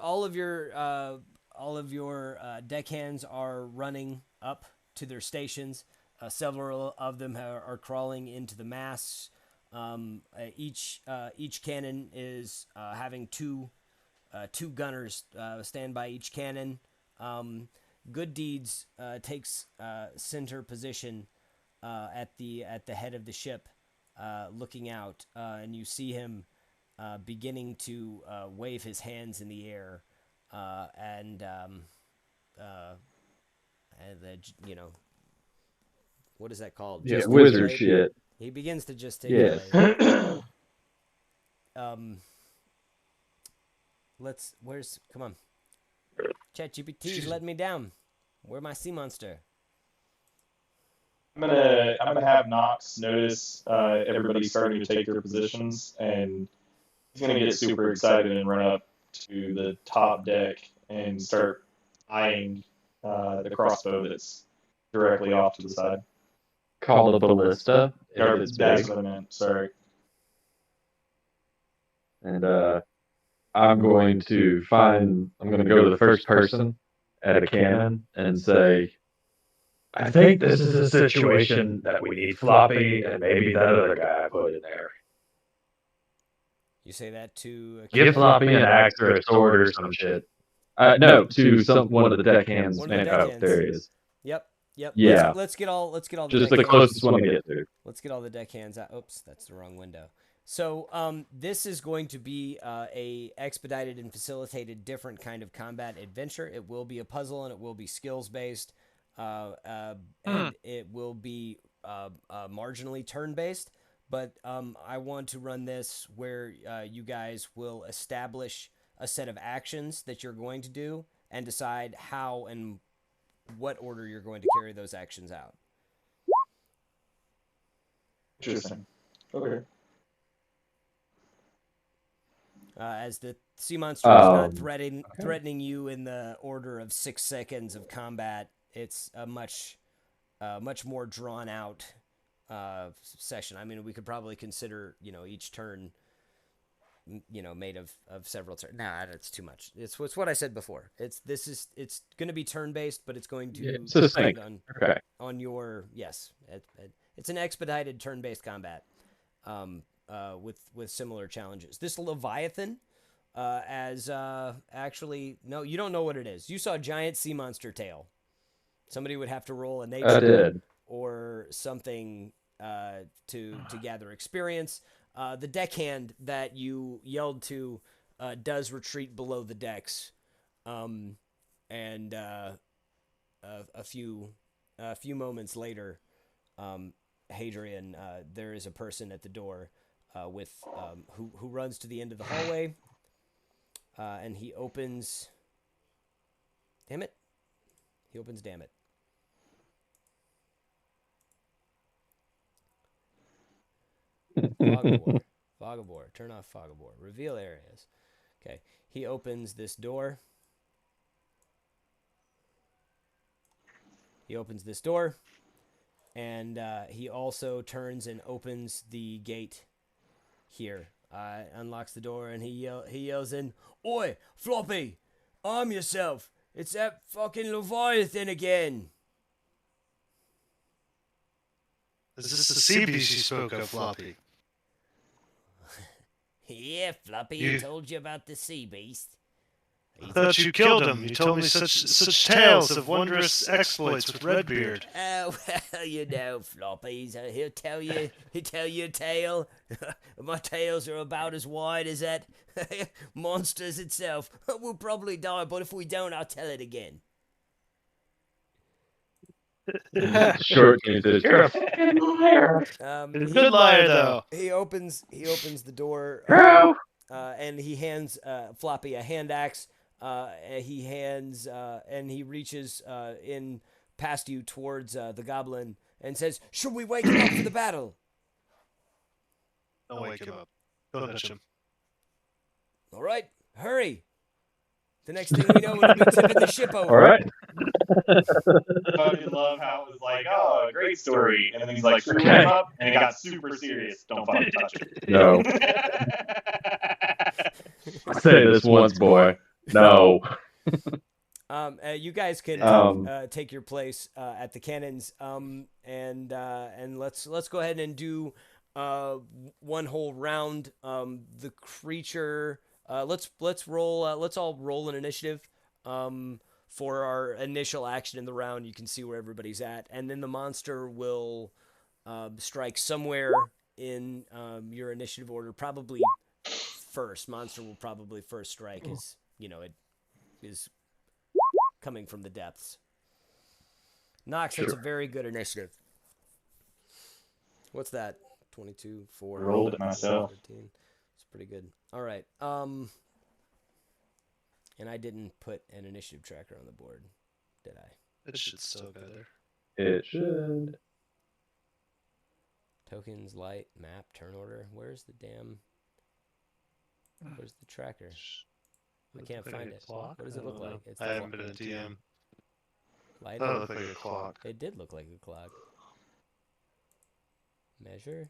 deckhands are running up to their stations. Several of them are crawling into the masts. Each cannon is having two gunners stand by each cannon. Good Deeds takes center position at the head of the ship, looking out, and you see him beginning to wave his hands in the air, and what is that called? Yeah, wizard shit. He begins to gesticulate. Yes. Come on. ChatGPT's letting me down. Where's my sea monster? I'm gonna have Knox notice everybody starting to take their positions, and he's gonna get super excited and run up to the top deck and start eyeing the crossbow that's directly off to the side. Call the ballista if Or it's that's big. what I meant. Sorry. And I'm going to go to the first person at a cannon and say, I think this is a situation that we need Floppy and maybe that other guy I put in there. You say that to Give Floppy an axe or a sword or some shit. No, to one of the deckhands. One of the Oh, deckhands. there he is. Yep. Yeah. Let's get all the Just deck the closest one to get to. Let's get all the deckhands out. Oops, that's the wrong window. So this is going to be a expedited and facilitated different kind of combat adventure. It will be a puzzle and it will be skills based, and it will be marginally turn based. But I want to run this where you guys will establish a set of actions that you're going to do and decide how and what order you're going to carry those actions out. Interesting. Okay. As the sea monster is not threatening you in the order of 6 seconds of combat, it's a much more drawn out session. I mean, we could probably consider each turn made of several turns. Nah, that's too much. It's what I said before. It's going to be turn based, but it's going to depend on your it's an expedited turn based combat. With similar challenges. This Leviathan, actually, no, you don't know what it is. You saw a giant sea monster tail. Somebody would have to roll a nature or something to gather experience. The deckhand that you yelled to does retreat below the decks, and a few moments later, Hadrian, there is a person at the door. Who runs to the end of the hallway, and he opens. Damn it! He opens. Damn it! Fog of war. Turn off fog of war. Reveal areas. Okay. He opens this door. And he also turns and opens the gate. Here, unlocks the door and he yells in, "Oi, Floppy, arm yourself! It's that fucking Leviathan again!" Is this the sea beast you spoke of, Floppy? Yeah, Floppy, I told you about the sea beast. I thought you killed him. You told me such tales of wondrous exploits with Redbeard. Oh, well, Floppies, he'll tell you a tale. My tales are about as wide as that monsters itself. We'll probably die, but if we don't, I'll tell it again. Short answer. You're a fucking liar. He's a good liar, though. He opens the door, and he hands Floppy a hand axe. He hands and he reaches in past you towards the goblin and says, "Should we wake him up for the battle?" Don't wake him up. Don't touch him. All right, hurry. The next thing we know, we'll be tipping the ship over. All right. I love how it was like, oh, a great story. And then he's like, screw him up, and it got super serious. Don't fucking touch him. No. Say this once, boy. No. You guys can take your place at the cannons, and let's go ahead and do one whole round. The creature. Let's all roll an initiative. For our initial action in the round, you can see where everybody's at, and then the monster will strike somewhere in your initiative order. Probably first. Monster will probably first strike, as it is coming from the depths. Nox, that's a very good initiative. What's that? 22, 4, rolled it myself. 13. It's pretty good. All right. And I didn't put an initiative tracker on the board, did I? It should still be there. It should. Tokens, light, map, turn order. Where's the tracker? I can't find it. Clock? What does it look like? It's I haven't been a DM. light. That looked like a clock. It did look like a clock. Measure.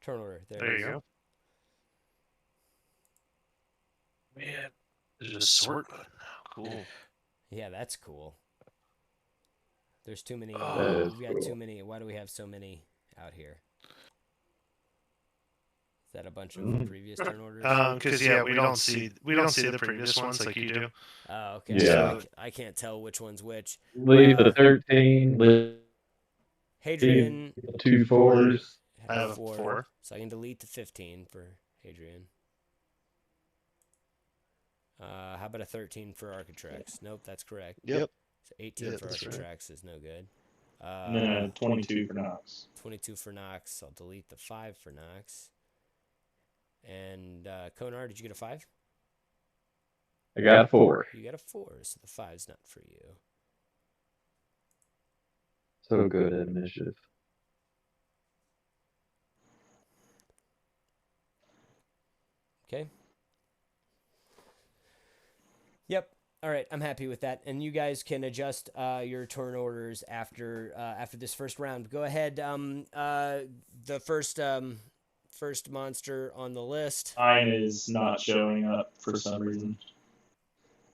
Turn order. There you go. Man, there's a sort button now. Cool. Yeah, that's cool. There's too many. That is We've got cool. too many. Why do we have so many out here? Is that a bunch of previous turn orders? Because we don't see the previous ones like you do. Oh, okay. Yeah. So I can't tell which one's which. Leave the 13. Leave Hadrian. 2 4s. I have a 4. So I can delete the 15 for Hadrian. How about a 13 for Architrax? Nope, that's correct. Yep. So 18 for that's Architrax right. is no good. No, 22 for Nox. 22 for Nox. I'll delete the 5 for Nox. And Konar, did you get a 5? I got a 4. You got a 4, so the 5's not for you. So good at initiative. Okay. Yep. All right. I'm happy with that. And you guys can adjust your turn orders after this first round. Go ahead. The first monster on the list. Mine is not showing up for some reason.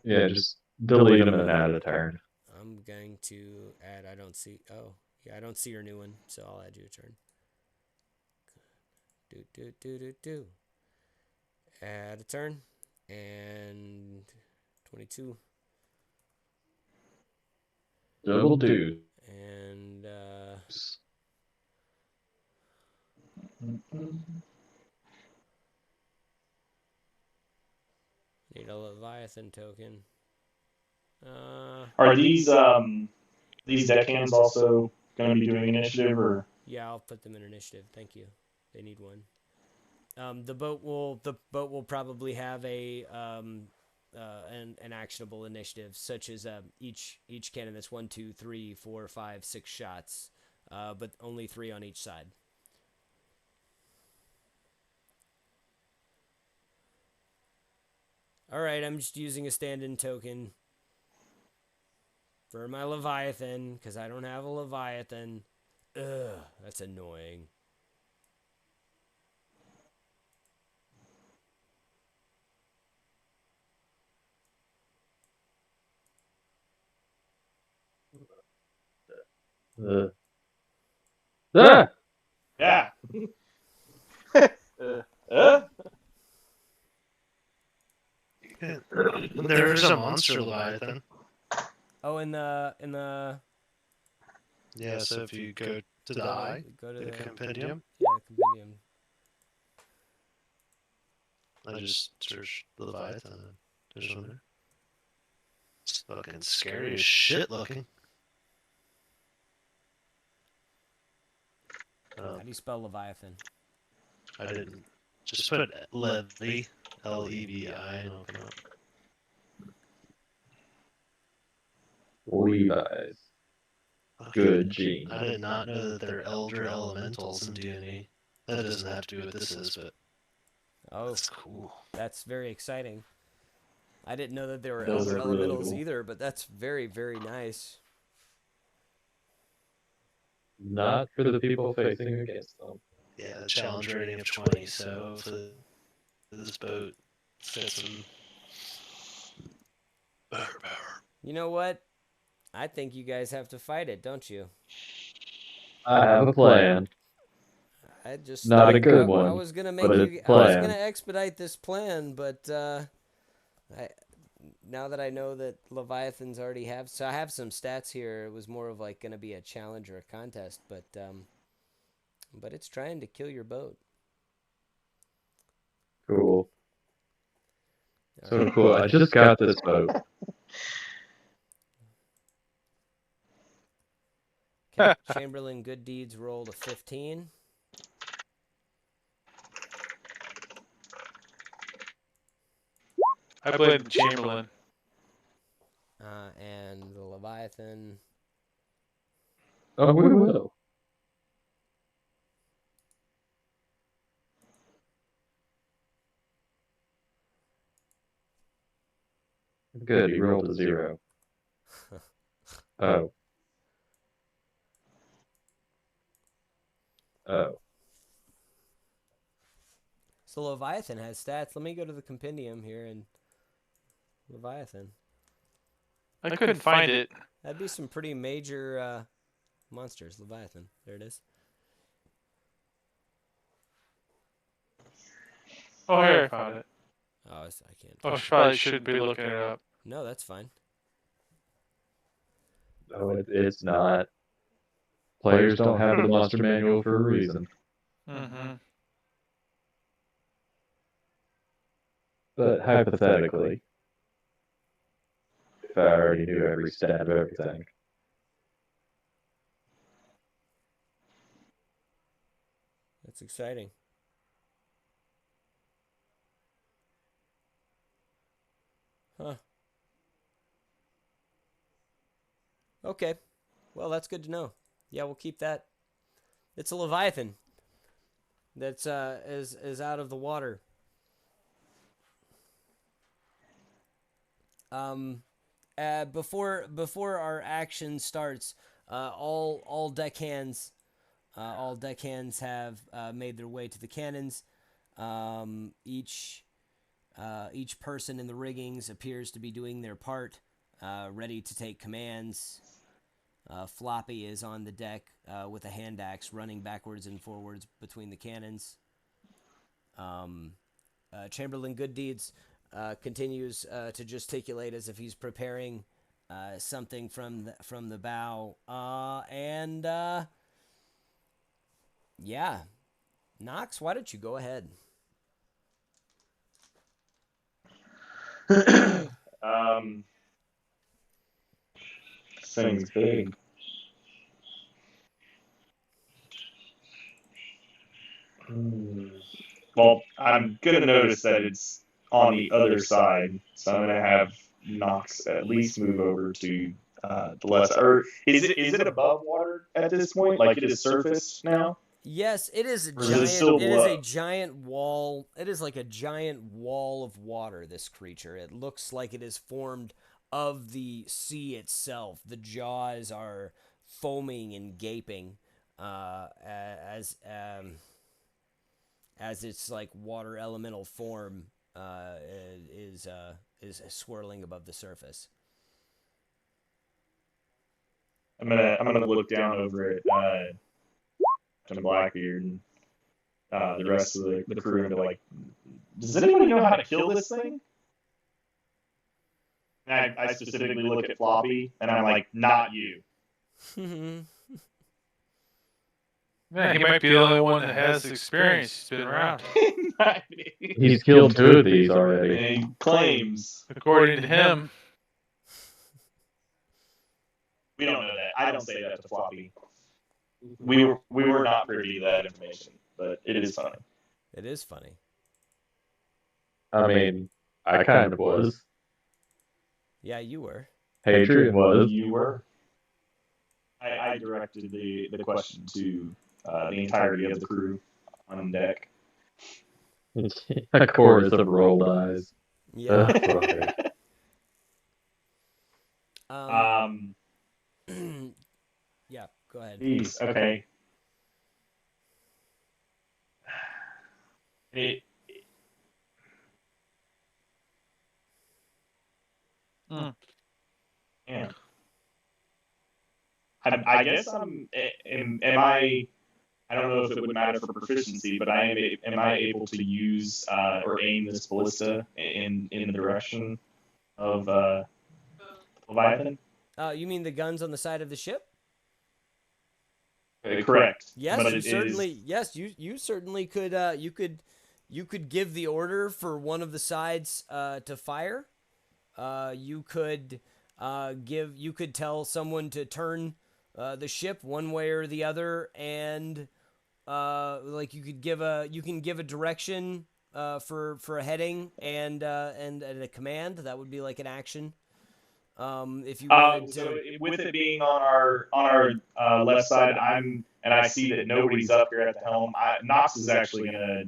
Yeah, just delete them and add a turn. I'm going to add. I don't see. Oh, yeah. I don't see your new one, so I'll add you a turn. Do. Add a turn. And 22. Double do. And need a Leviathan token. Are these deckhands also going to be doing initiative, or? Yeah, I'll put them in initiative. Thank you. They need one. The boat will probably have an actionable initiative, such as each cannon that's 1, 2, 3, 4, 5, 6 shots, but only 3 on each side. All right, I'm just using a stand-in token for my Leviathan because I don't have a Leviathan. Ugh, that's annoying. Yeah. There's a monster Leviathan. Oh, in the Yeah, so if you go to the eye, go to the compendium, yeah, compendium. I just searched Leviathan. There's one there. It's fucking scary as shit looking. How do you spell Leviathan? I didn't. Just put Levi, L-E-V-I, and open up. Levi's. Good gene. I did not know that there are elder elementals in D&E. That doesn't have to do with what this is, but Oh, that's cool. that's very exciting. I didn't know that there were Those elder are really elementals cool. either, but that's very, very nice. Not for the people facing against them. Yeah, the challenge rating of 20, so hopefully this boat gets some better power. You know what? I think you guys have to fight it, don't you? I have a plan. I just Not a good one, I was gonna make but you. it's I was planned. gonna expedite this plan, but now that I know that Leviathans already have, so I have some stats here. It was more of like gonna be a challenge or a contest, but it's trying to kill your boat. Cool. All So right. cool. I just got this boat. Okay. Chamberlain Good Deeds rolled a 15. I played Chamberlain. And the Leviathan. Oh, we will. Good, he rolled a 0. Oh. Oh. So Leviathan has stats. Let me go to the compendium here and Leviathan. I couldn't find it. That'd be some pretty major monsters. Leviathan. There it is. Oh, here I found it. Oh, I can't. Oh, probably should be looking it up. No, that's fine. No, it's not. Players don't have the monster manual for a reason. Mm-hmm. But hypothetically, if I already knew every stat of everything. That's exciting. Huh. Okay. Well, that's good to know. Yeah, we'll keep that. It's a Leviathan. That's is out of the water. Before our action starts, all deckhands have made their way to the cannons. Each person in the riggings appears to be doing their part, ready to take commands. Floppy is on the deck with a hand axe, running backwards and forwards between the cannons. Chamberlain Gooddeeds continues to gesticulate as if he's preparing something from the bow. Yeah, Knox, why don't you go ahead? This thing's big. Well, I'm gonna notice that it's on the other side, so I'm gonna have Nox at least move over to the left side. Or is it above water at this point? Like it is surface now? Yes, it is a Or is giant. it still It is a below? giant wall. It is like a giant wall of water. This creature. It looks like it is formed of the sea itself. The jaws are foaming and gaping as its like water elemental form is swirling above the surface. I'm gonna look down over it to Blackbeard and the rest of the crew and be like, does anybody know how to kill this thing? And I specifically look at Floppy and I'm like, not you. Yeah, he might be the only one that has experience. He's been around. He's killed 2 of these already. And he claims. According to him. We don't know that. I don't say that to Floppy. We were not privy to that information, but it is funny. It is funny. I mean, I kind of was. Yeah, you were. Hadrian was. You were. I directed the question to the entirety of the crew on deck. A chorus of rolled eyes. Yeah. Yeah, go ahead. Geez, okay. Yeah. I guess am I? I don't know if it would matter for proficiency, but am I able to use or aim this ballista in the direction of Leviathan? You mean the guns on the side of the ship? Correct. Yes, but you certainly. Yes, you certainly could. You could give the order for one of the sides to fire. You could tell someone to turn the ship one way or the other, and like you can give a direction for a heading and a command. That would be like an action. If you wanted to. So with it being on our left side, I see that nobody's up here at the helm. Nox is actually gonna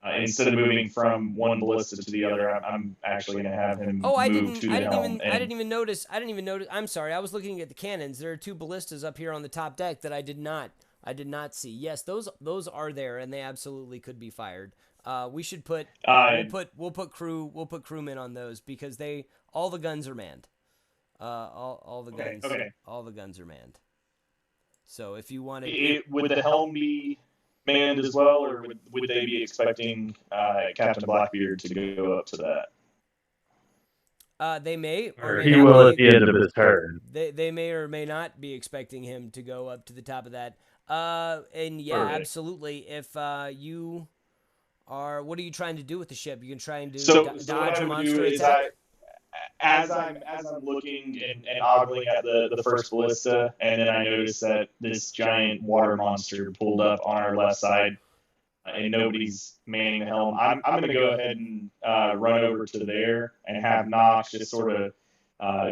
instead of moving from one ballista to the other, I'm actually going to have him move to the helm. I didn't even notice. I'm sorry. I was looking at the cannons. There are 2 ballistas up here on the top deck that I did not see. Yes, those are there, and they absolutely could be fired. We should put we'll put crewmen on those because all the guns are manned. All the guns all the guns are manned. So if you wanted, would the helm be manned as well, or would they be expecting Captain Blackbeard to go up to that? They may or he will at the end of his turn. They may or may not be expecting him to go up to the top of that. And yeah, Perfect. Absolutely. If you are, what are you trying to do with the ship? You can try and do dodge a monster attack. As I'm looking and ogling at the first ballista, and then I notice that this giant water monster pulled up on our left side, and nobody's manning the helm. I'm going to go ahead and run over to there and have Nox just sort of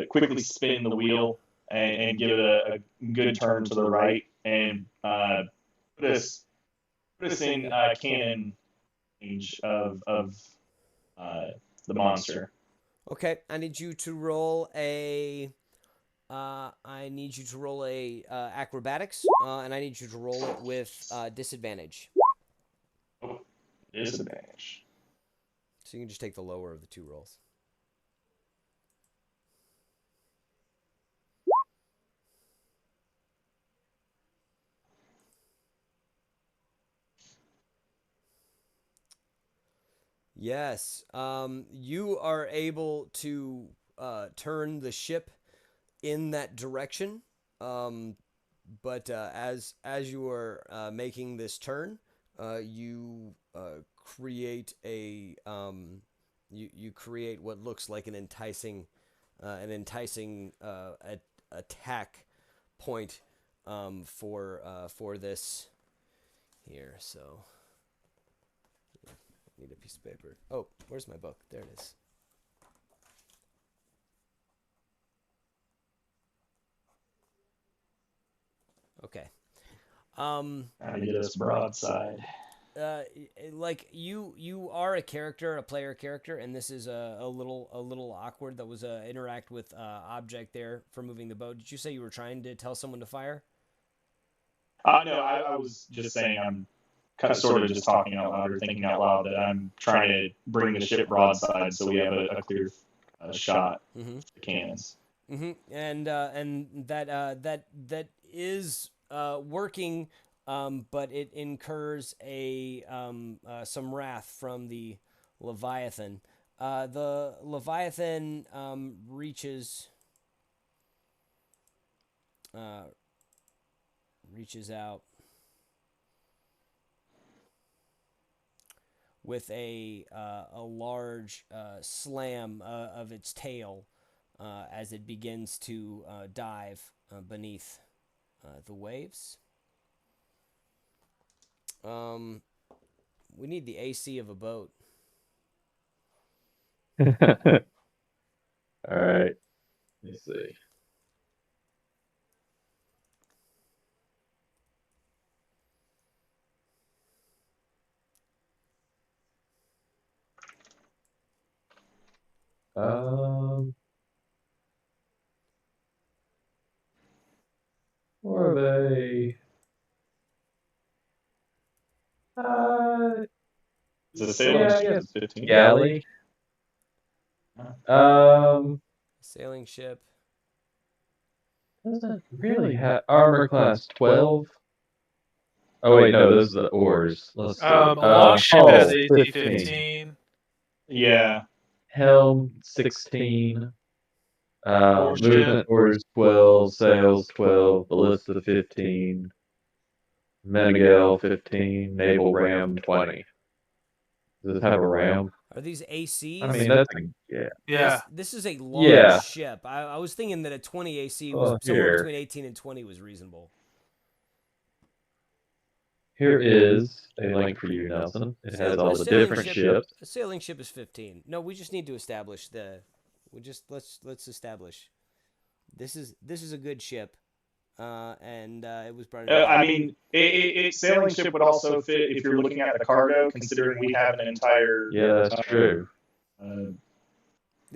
quickly spin the wheel and give it a good turn to the right and put us in cannon range of the monster. Okay, I need you to roll a acrobatics, and I need you to roll it with disadvantage. Oh, disadvantage. So you can just take the lower of the 2 rolls. Yes, you are able to turn the ship in that direction, but as you are making this turn, you create a you create what looks like an enticing attack point for this here. So. Need a piece of paper. Oh, where's my book? There it is. Okay. I get us broadside. Like you are a player character, and this is a little awkward. That was a interact with object there for moving the boat. Did you say you were trying to tell someone to fire? No, I was just saying I'm kind of sort of just talking out loud or thinking out loud that I'm trying to bring the ship broadside so we have a clear shot of the cannons. Mm-hmm. And that is working, but it incurs some wrath from the Leviathan. The Leviathan reaches out with a large slam of its tail as it begins to dive beneath the waves. We need the AC of a boat. All right. Let's see. More of a Is it a sailing ship? 15. galley. Sailing ship. Doesn't really have armor class 12. Oh wait, no, those are the oars. Let's see. Longship has AC 15. 15. Yeah. Helm 16. Oars Movement oars 12, sails 12, ballista 15, Menegel 15, naval ram 20. Does it have a ram? Are these ACs? I mean, that's Yeah. This is a large ship. I was thinking that a 20 AC was somewhere here. between 18 and 20 was reasonable. Here is a link for you, Nelson. It has all the different ships. A sailing ship is 15. No, we just need to establish let's establish. This is a good ship. and it was brought. I mean, sailing ship would also fit if you're looking at the cargo, considering we have an entire that's true.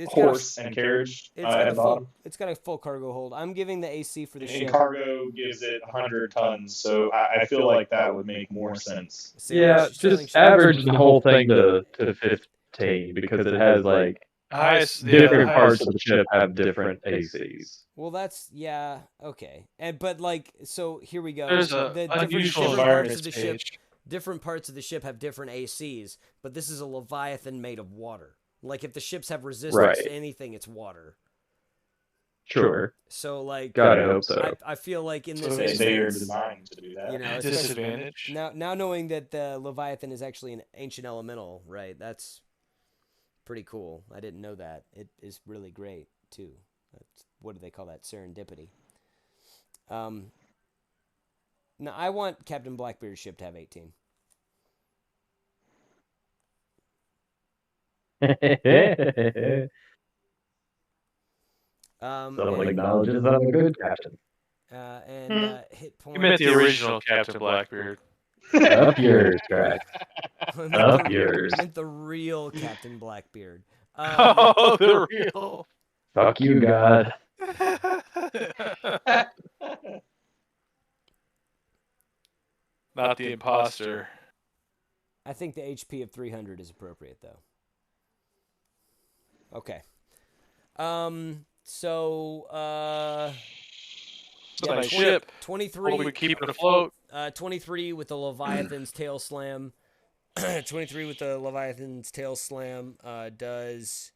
Horse and carriage at the bottom. It's got a full cargo hold. I'm giving the AC for the ship. And cargo gives it 100 tons, so I feel like that would make more sense. Just average the whole thing to 15 because it has like different parts of the ship have different ACs. Well, that's okay. But like, so here we go. There's the different parts of the ship. Different parts of the ship have different ACs, but this is a Leviathan made of water. Like, if the ships have resistance to anything, it's water. Sure. So, like, God, I hope so. I feel like in this instance, they are designed to do that. You know, disadvantage. Now knowing that the Leviathan is actually an ancient elemental, right? That's pretty cool. I didn't know that. It is really great too. What do they call that? Serendipity. Now I want Captain Blackbeard's ship to have 18. Someone acknowledges I'm a good captain. Hit point. You meant the original Captain Blackbeard. Up yours, Drax. Up yours. I meant the real Captain Blackbeard. Oh, the real. Fuck you, God. Not the imposter. I think the HP of 300 is appropriate, though. Okay. So, nice ship. 23. We keep it afloat. 23 with the Leviathan's tail slam. 23 with the Leviathan's tail slam does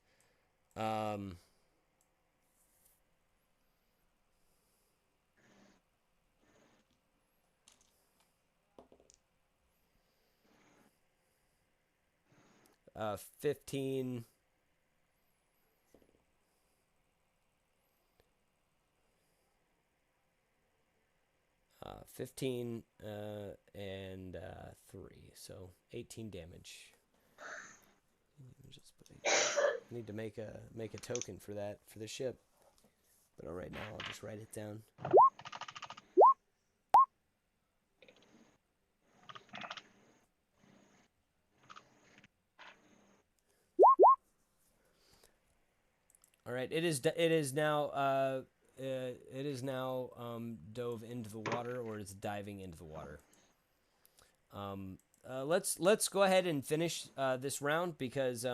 15. 15 and 3, so 18 damage. I need to make a token for that for the ship, but right now I'll just write it down. All right, it is now dove into the water, or it's diving into the water. Let's go ahead and finish this round because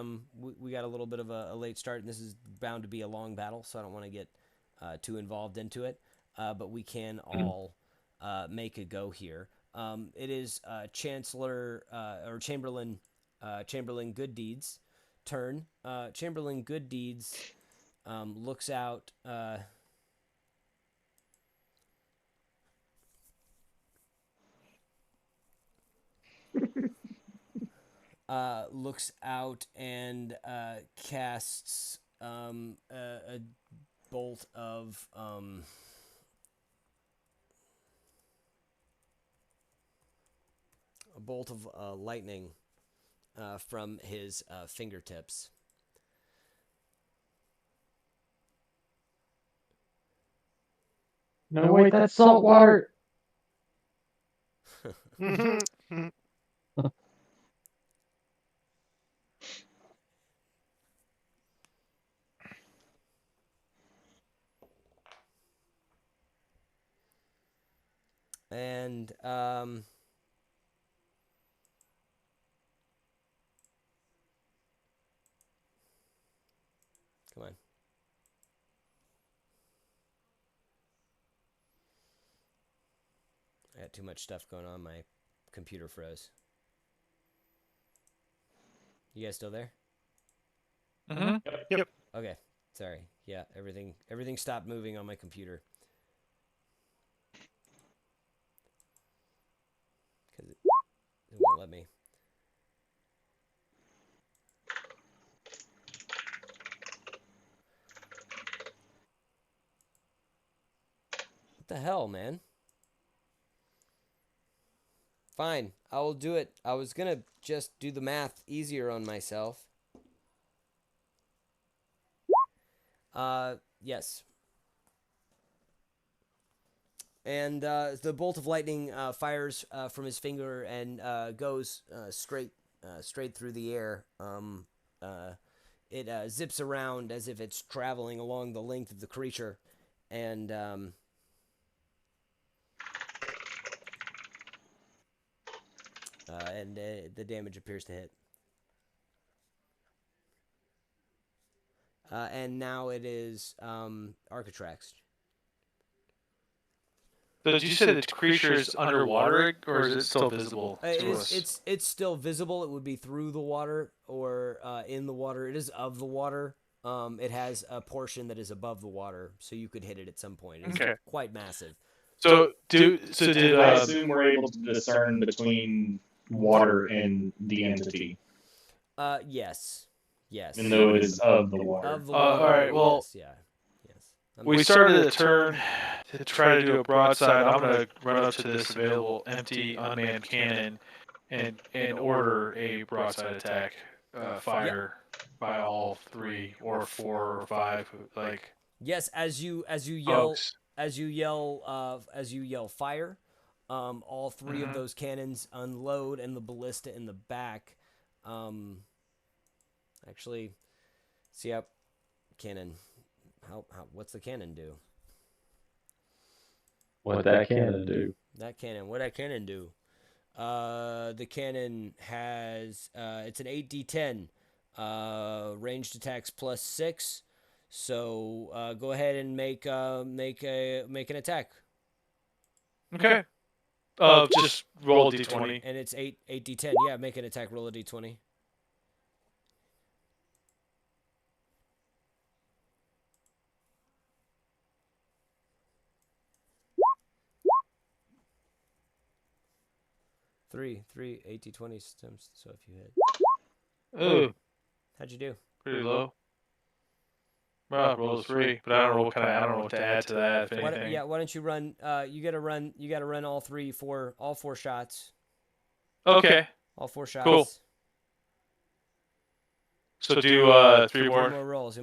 we got a little bit of a late start, and this is bound to be a long battle, so I don't want to get too involved into it. But we can all make a go here. It is Chancellor or Chamberlain Gooddeed's turn. Chamberlain Gooddeeds looks out. Looks out and casts a bolt of lightning from his fingertips. No, wait, that's salt water. And come on. I got too much stuff going on. My computer froze. You guys still there? Mm-hmm. Yep. Okay. Sorry. Yeah, everything stopped moving on my computer. Because it won't let me. What the hell, man? Fine, I will do it. I was gonna just do the math easier on myself. Yes. And the bolt of lightning fires from his finger and goes straight through the air. It zips around as if it's traveling along the length of the creature, and the damage appears to hit. And now it is Architrax. So did you say the creature is underwater, or is it still visible? It's still visible. It would be through the water or in the water. It is of the water. It has a portion that is above the water, so you could hit it at some point. It's quite massive. So did I assume we're able to discern between water and the entity? Yes. Even though it is of the water. Of the water. All right. Well, yes. We started a turn to try to do a broadside. I'm going to run up to this available empty unmanned cannon and order a broadside attack, fire by all 3 or 4 or 5. Like yes, as you yell fire, all 3 of those cannons unload, and the ballista in the back. Actually, see up cannon. What's the cannon do? What that cannon do? What that cannon do? The cannon has it's an 8d10, ranged attacks +6. So go ahead and make an attack. Okay. Just roll a d20. And it's 8d10. Yeah, make an attack. Roll a d20. Three 8d20 systems. So if you hit. Ooh. How'd you do? Pretty low. Well, roll a 3, but I don't know what to add to that. If anything. Why don't you run? You gotta run all 4 shots. Okay. All 4 shots. Cool. So do 3 more rolls.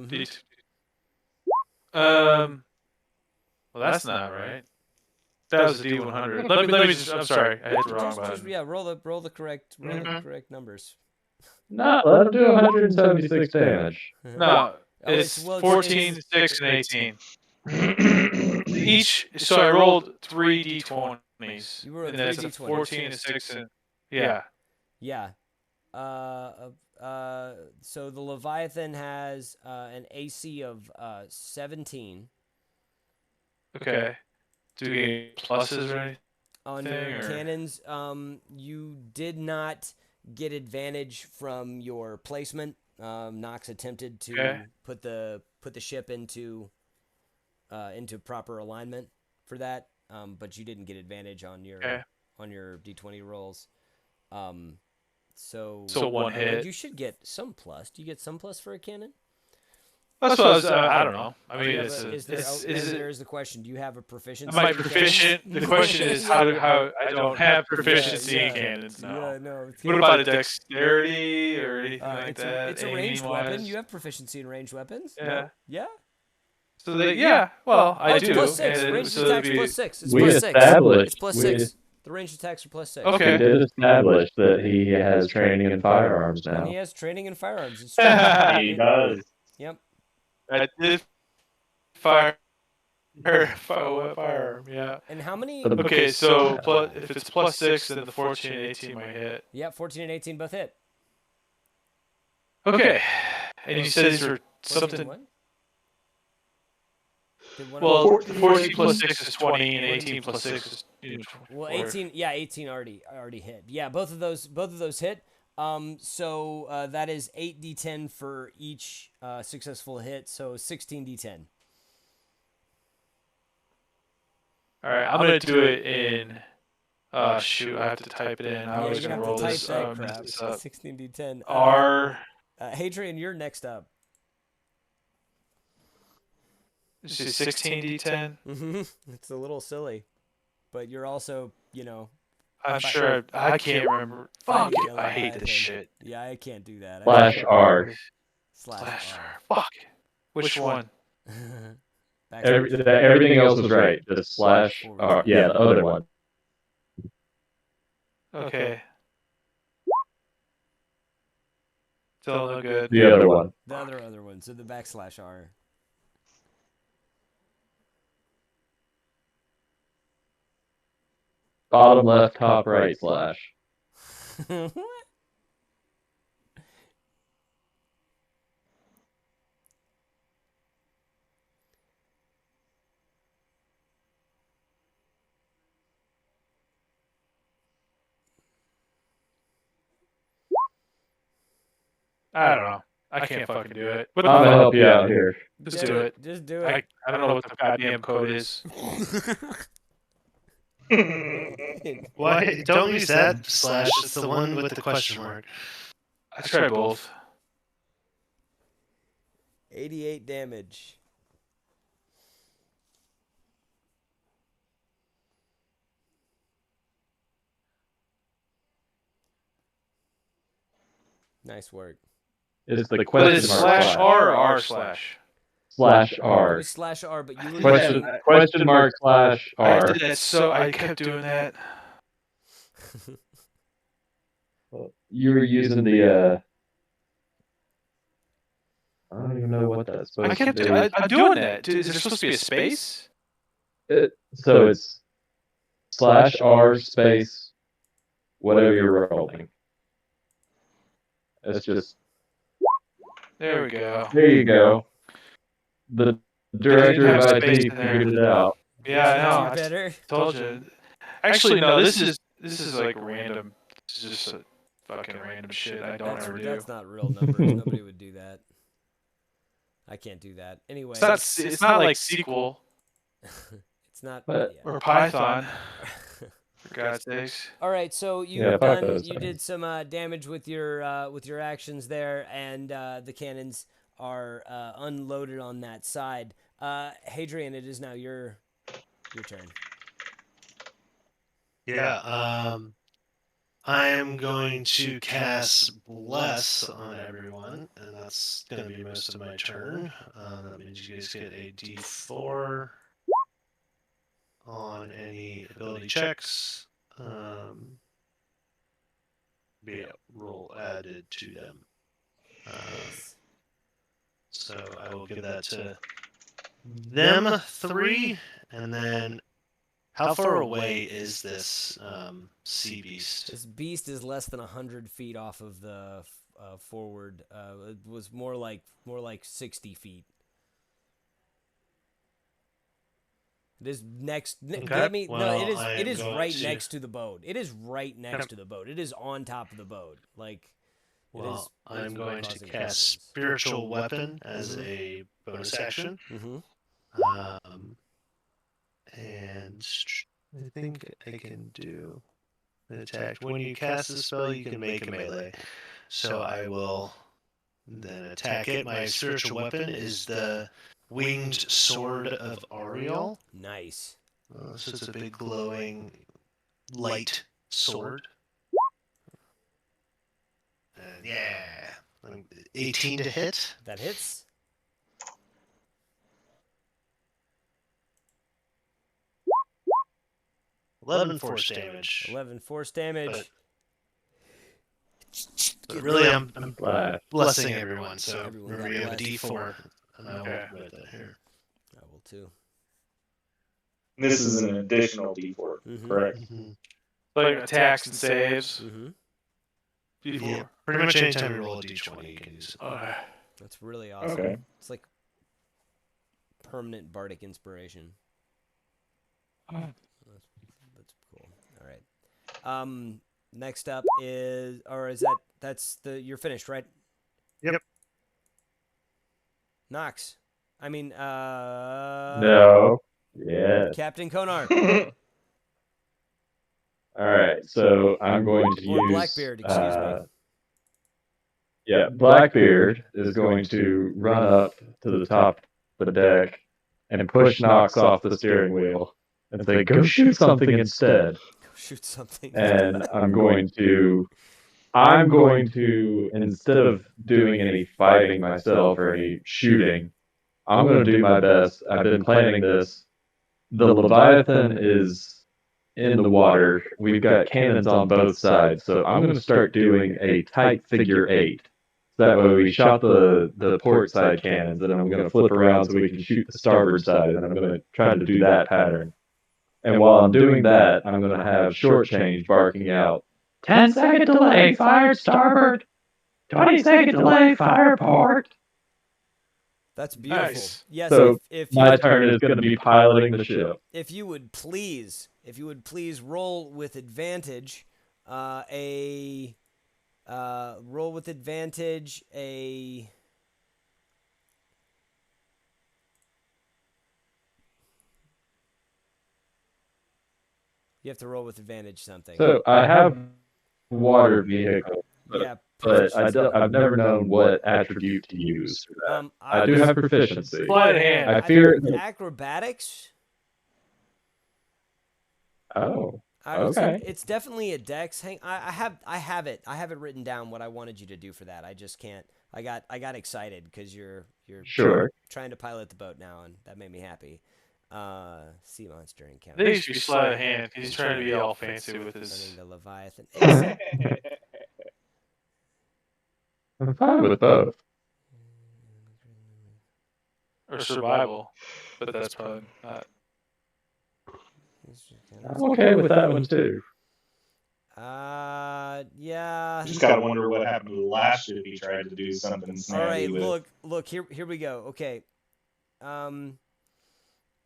Well, that's not right. That was a D100. Let me just. I'm sorry, I hit the wrong button. Roll the correct numbers. No, let him do 176 damage. No, it's 14, 6, and 18. Each. So I rolled 3 D20s. You rolled and 3 that's D20s. 14 and 6 and yeah. Yeah. So the Leviathan has an AC of 17. Okay. Do we get pluses or anything? On your cannons, you did not get advantage from your placement. Nox attempted to put the ship into proper alignment for that, but you didn't get advantage on your D20 rolls. So 1 hit. You should get some plus. Do you get some plus for a cannon? That's what I was. I don't know. I mean, there's the question. Do you have a proficiency? Am I proficient? The question is how I don't have proficiency in cannons now. Yeah, no. What about a dexterity or anything like that? It's a ranged weapon. You have proficiency in ranged weapons. Yeah. Yeah. So well, I do. Plus 6. Ranged attacks +6. It's we +6. established. It's +6. The ranged attacks are +6. Okay. We did establish that he has training in firearms now. And he has training in firearms. He does. Yep. I did firearm, yeah. And how many? Okay, so if it's +6, then the 14 and 18 might hit. Yeah, 14 and 18 both hit. Okay. And you said these were something. What? Well, 14 plus 6 is 20, and 18 plus 6 is 24. Well, 18. Yeah, 18 already hit. Yeah, both of those hit. So that is 8d10 for each successful hit, so 16d10. All right, I'm gonna do it in. Shoot, I have to type it in. I was gonna roll this up. 16d10. Hadrian, you're next up. Did you say 16d10? Mm-hmm. It's a little silly, but you're also, I'm sure I can't remember. Fuck, I hate this shit. Yeah, I can't do that. /R. /R. Fuck. Which one? Everything else was right. The slash, yeah, the other one. Okay. Still no good. The other one. The other one. So the /R. Bottom left, top right, slash. I don't know. I can't fucking do it. I'm gonna help you out here. Just do it. Just do it. I don't know what the goddamn code is. Why? Don't use that slash. It's the one with the question mark. I tried both. 88 damage. Nice work. It's the But question it's mark slash R or R slash? slash It R. was /R, but you were Question mark slash I R. did that so I kept doing that. You were using the I don't even know what that's supposed to be. I'm doing that. Is there supposed to be a space? So it's slash R space whatever you're rolling. It's just There we go. there you go. The director of IT Space in there. figured it out. Yeah, I know. Do better. Told you. Actually, no. This is like random. This is just a fucking random shit I don't ever do. That's not real numbers. Nobody would do that. I can't do that. Anyway. It's not like SQL It's not. But- or Python. For God's sakes. All right, so you Yeah, fuck those you things. did some damage with your actions there, and the cannons are unloaded on that side. Hadrian, it is now your turn. Yeah. I am going to cast Bless on everyone, and that's going to be most of my turn. That means you guys get a D4 on any ability checks. Be a roll added to them. So I will give that to them 3, and then how far away is this sea beast? This beast is less than 100 feet off of the forward. It was more like 60 feet. It is next. Okay. Let me. Well, no, it I is am right going next to the boat. It is right next to the boat. It is on top of the boat. Like. Well, I'm going to cast Spiritual Weapon as a bonus action. Mm-hmm. And I think I can do an attack. When you cast a spell, you can make a melee. So I will then attack it. My spiritual weapon is the Winged Sword of Ariel. Nice. So it's a big glowing light sword. Yeah. 18 to hit. That hits. 11 force damage. 11 force damage. But really, I'm Slash. blessing everyone. So Everyone remember, got you have a blessed. D4. And I will Okay. write that here. I will too. This is an additional D4, Mhm. correct? Like attacks and saves. Mm-hmm. Before. Yeah. Pretty much anytime you roll a D20, you can use it. That's really awesome. Okay. It's like permanent bardic inspiration. That's cool. All right. Next up is, or is that's you're finished, right? Yep. Knox. I mean, No. Yes. Captain Konar. All right. So I'm going to Or use. Blackbeard, excuse me. Yeah, Blackbeard is going to run up to the top of the deck and push Knox off the steering wheel and say, "Go shoot something instead." Shoot something. And I'm going to, instead of doing any fighting myself or any shooting, I'm going to do my best. I've been planning this. The Leviathan is in the water. We've got cannons on both sides, so I'm going to start doing a tight figure eight. So that way we shot the port side cannons, and I'm going to flip around so we can shoot the starboard side, and I'm going to try to do that pattern. And while I'm doing that, I'm going to have short change barking out, 10-second delay, fired starboard. 20-second delay, fire port. That's beautiful. Nice. Yes. So if my you, turn is going to be piloting the ship. if you would please roll with advantage, roll with advantage a. You have to roll with advantage something. So I have water vehicle, yeah, but I've never known what attribute to use for that. I do have proficiency. Sleight of hand. I fear. acrobatics. Oh, I would say okay. it's definitely a dex. I have it. I have it written down what I wanted you to do for that. I just can't. I got excited because you're Sure. trying to pilot the boat now, and that made me happy. Sea monster I encounter. think he should be sleight of hand. He's trying to be all fancy with his. Running the Leviathan. I'm fine with both. Or survival. But that's probably not. I'm okay with that one too. Yeah. Just gotta wonder what happened to the last ship he tried to do something All snazzy right, with. look. Here we go. Okay.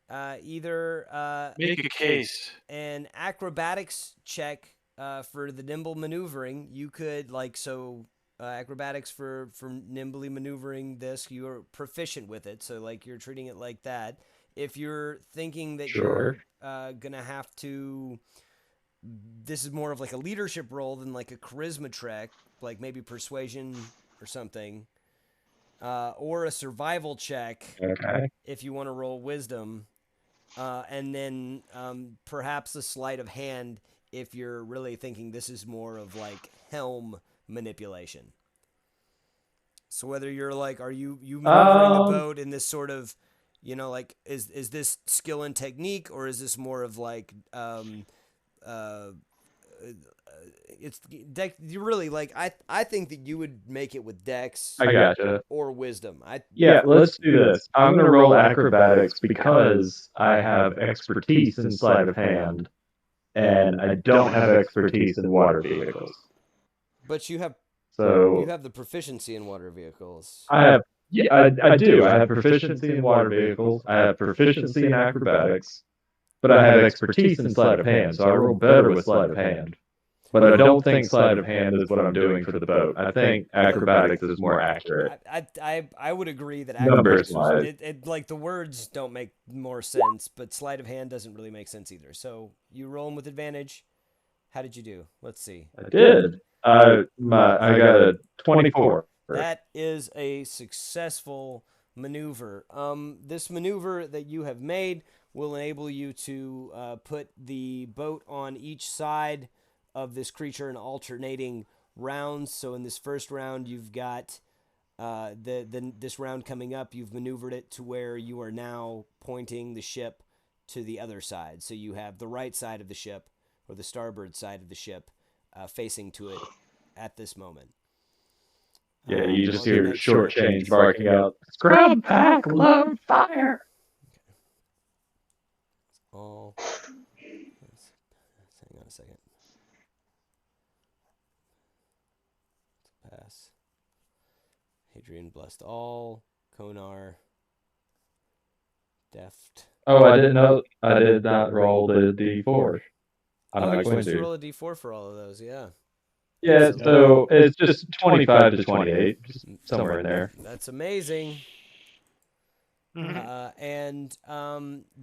Either Make a case. an acrobatics check for the nimble maneuvering. You could acrobatics for nimbly maneuvering this. You're proficient with it, so like you're treating it like that. If you're thinking that Sure. you're gonna have to, this is more of like a leadership role than like a charisma check, like maybe persuasion or something, or a survival check. Okay. If you want to roll wisdom, and then perhaps a sleight of hand if you're really thinking this is more of like helm manipulation. So whether you're like, are you maneuvering the boat in this sort of, like is this skill and technique, or is this more of like it's dex? You really like I think that you would make it with dex I gotcha. or wisdom. Yeah, let's do this. I'm going to roll acrobatics because I have expertise in sleight of hand, and I don't have expertise in water vehicles. But you have So the proficiency in water vehicles. I do. I have proficiency in water vehicles. I have proficiency in acrobatics, but I have expertise in sleight of hand, so I roll better with sleight of hand. But I don't think sleight of hand is what I'm doing for the boat. I think acrobatics is more accurate. I would agree that Numbers acrobatics, wise. like the words don't make more sense, but sleight of hand doesn't really make sense either. So you roll them with advantage. How did you do? Let's see. I did. I got a 24. That is a successful maneuver. This maneuver that you have made will enable you to put the boat on each side of this creature in alternating rounds. So in this first round, you've got this round coming up, you've maneuvered it to where you are now pointing the ship to the other side. So you have the right side of the ship, or the starboard side of the ship, facing to it at this moment. Yeah, you just hear short change barking out, "Scrub pack, load, fire!" All. Hang on a second. Pass. Hadrian blessed all. Konar. Deft. Oh, I didn't know. I did not roll the D4. I'm you're not going supposed to to. roll a D4 for all of those, yeah. Yeah, so it's just 25 to 28, just somewhere in there. That's amazing. Mm-hmm. And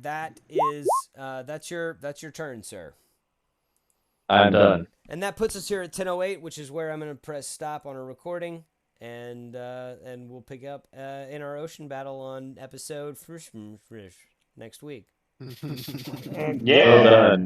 that is that's your turn, sir. I'm done. And that puts us here at 10:08, which is where I'm going to press stop on our recording, and we'll pick up in our ocean battle on episode next week. Yeah. Well done.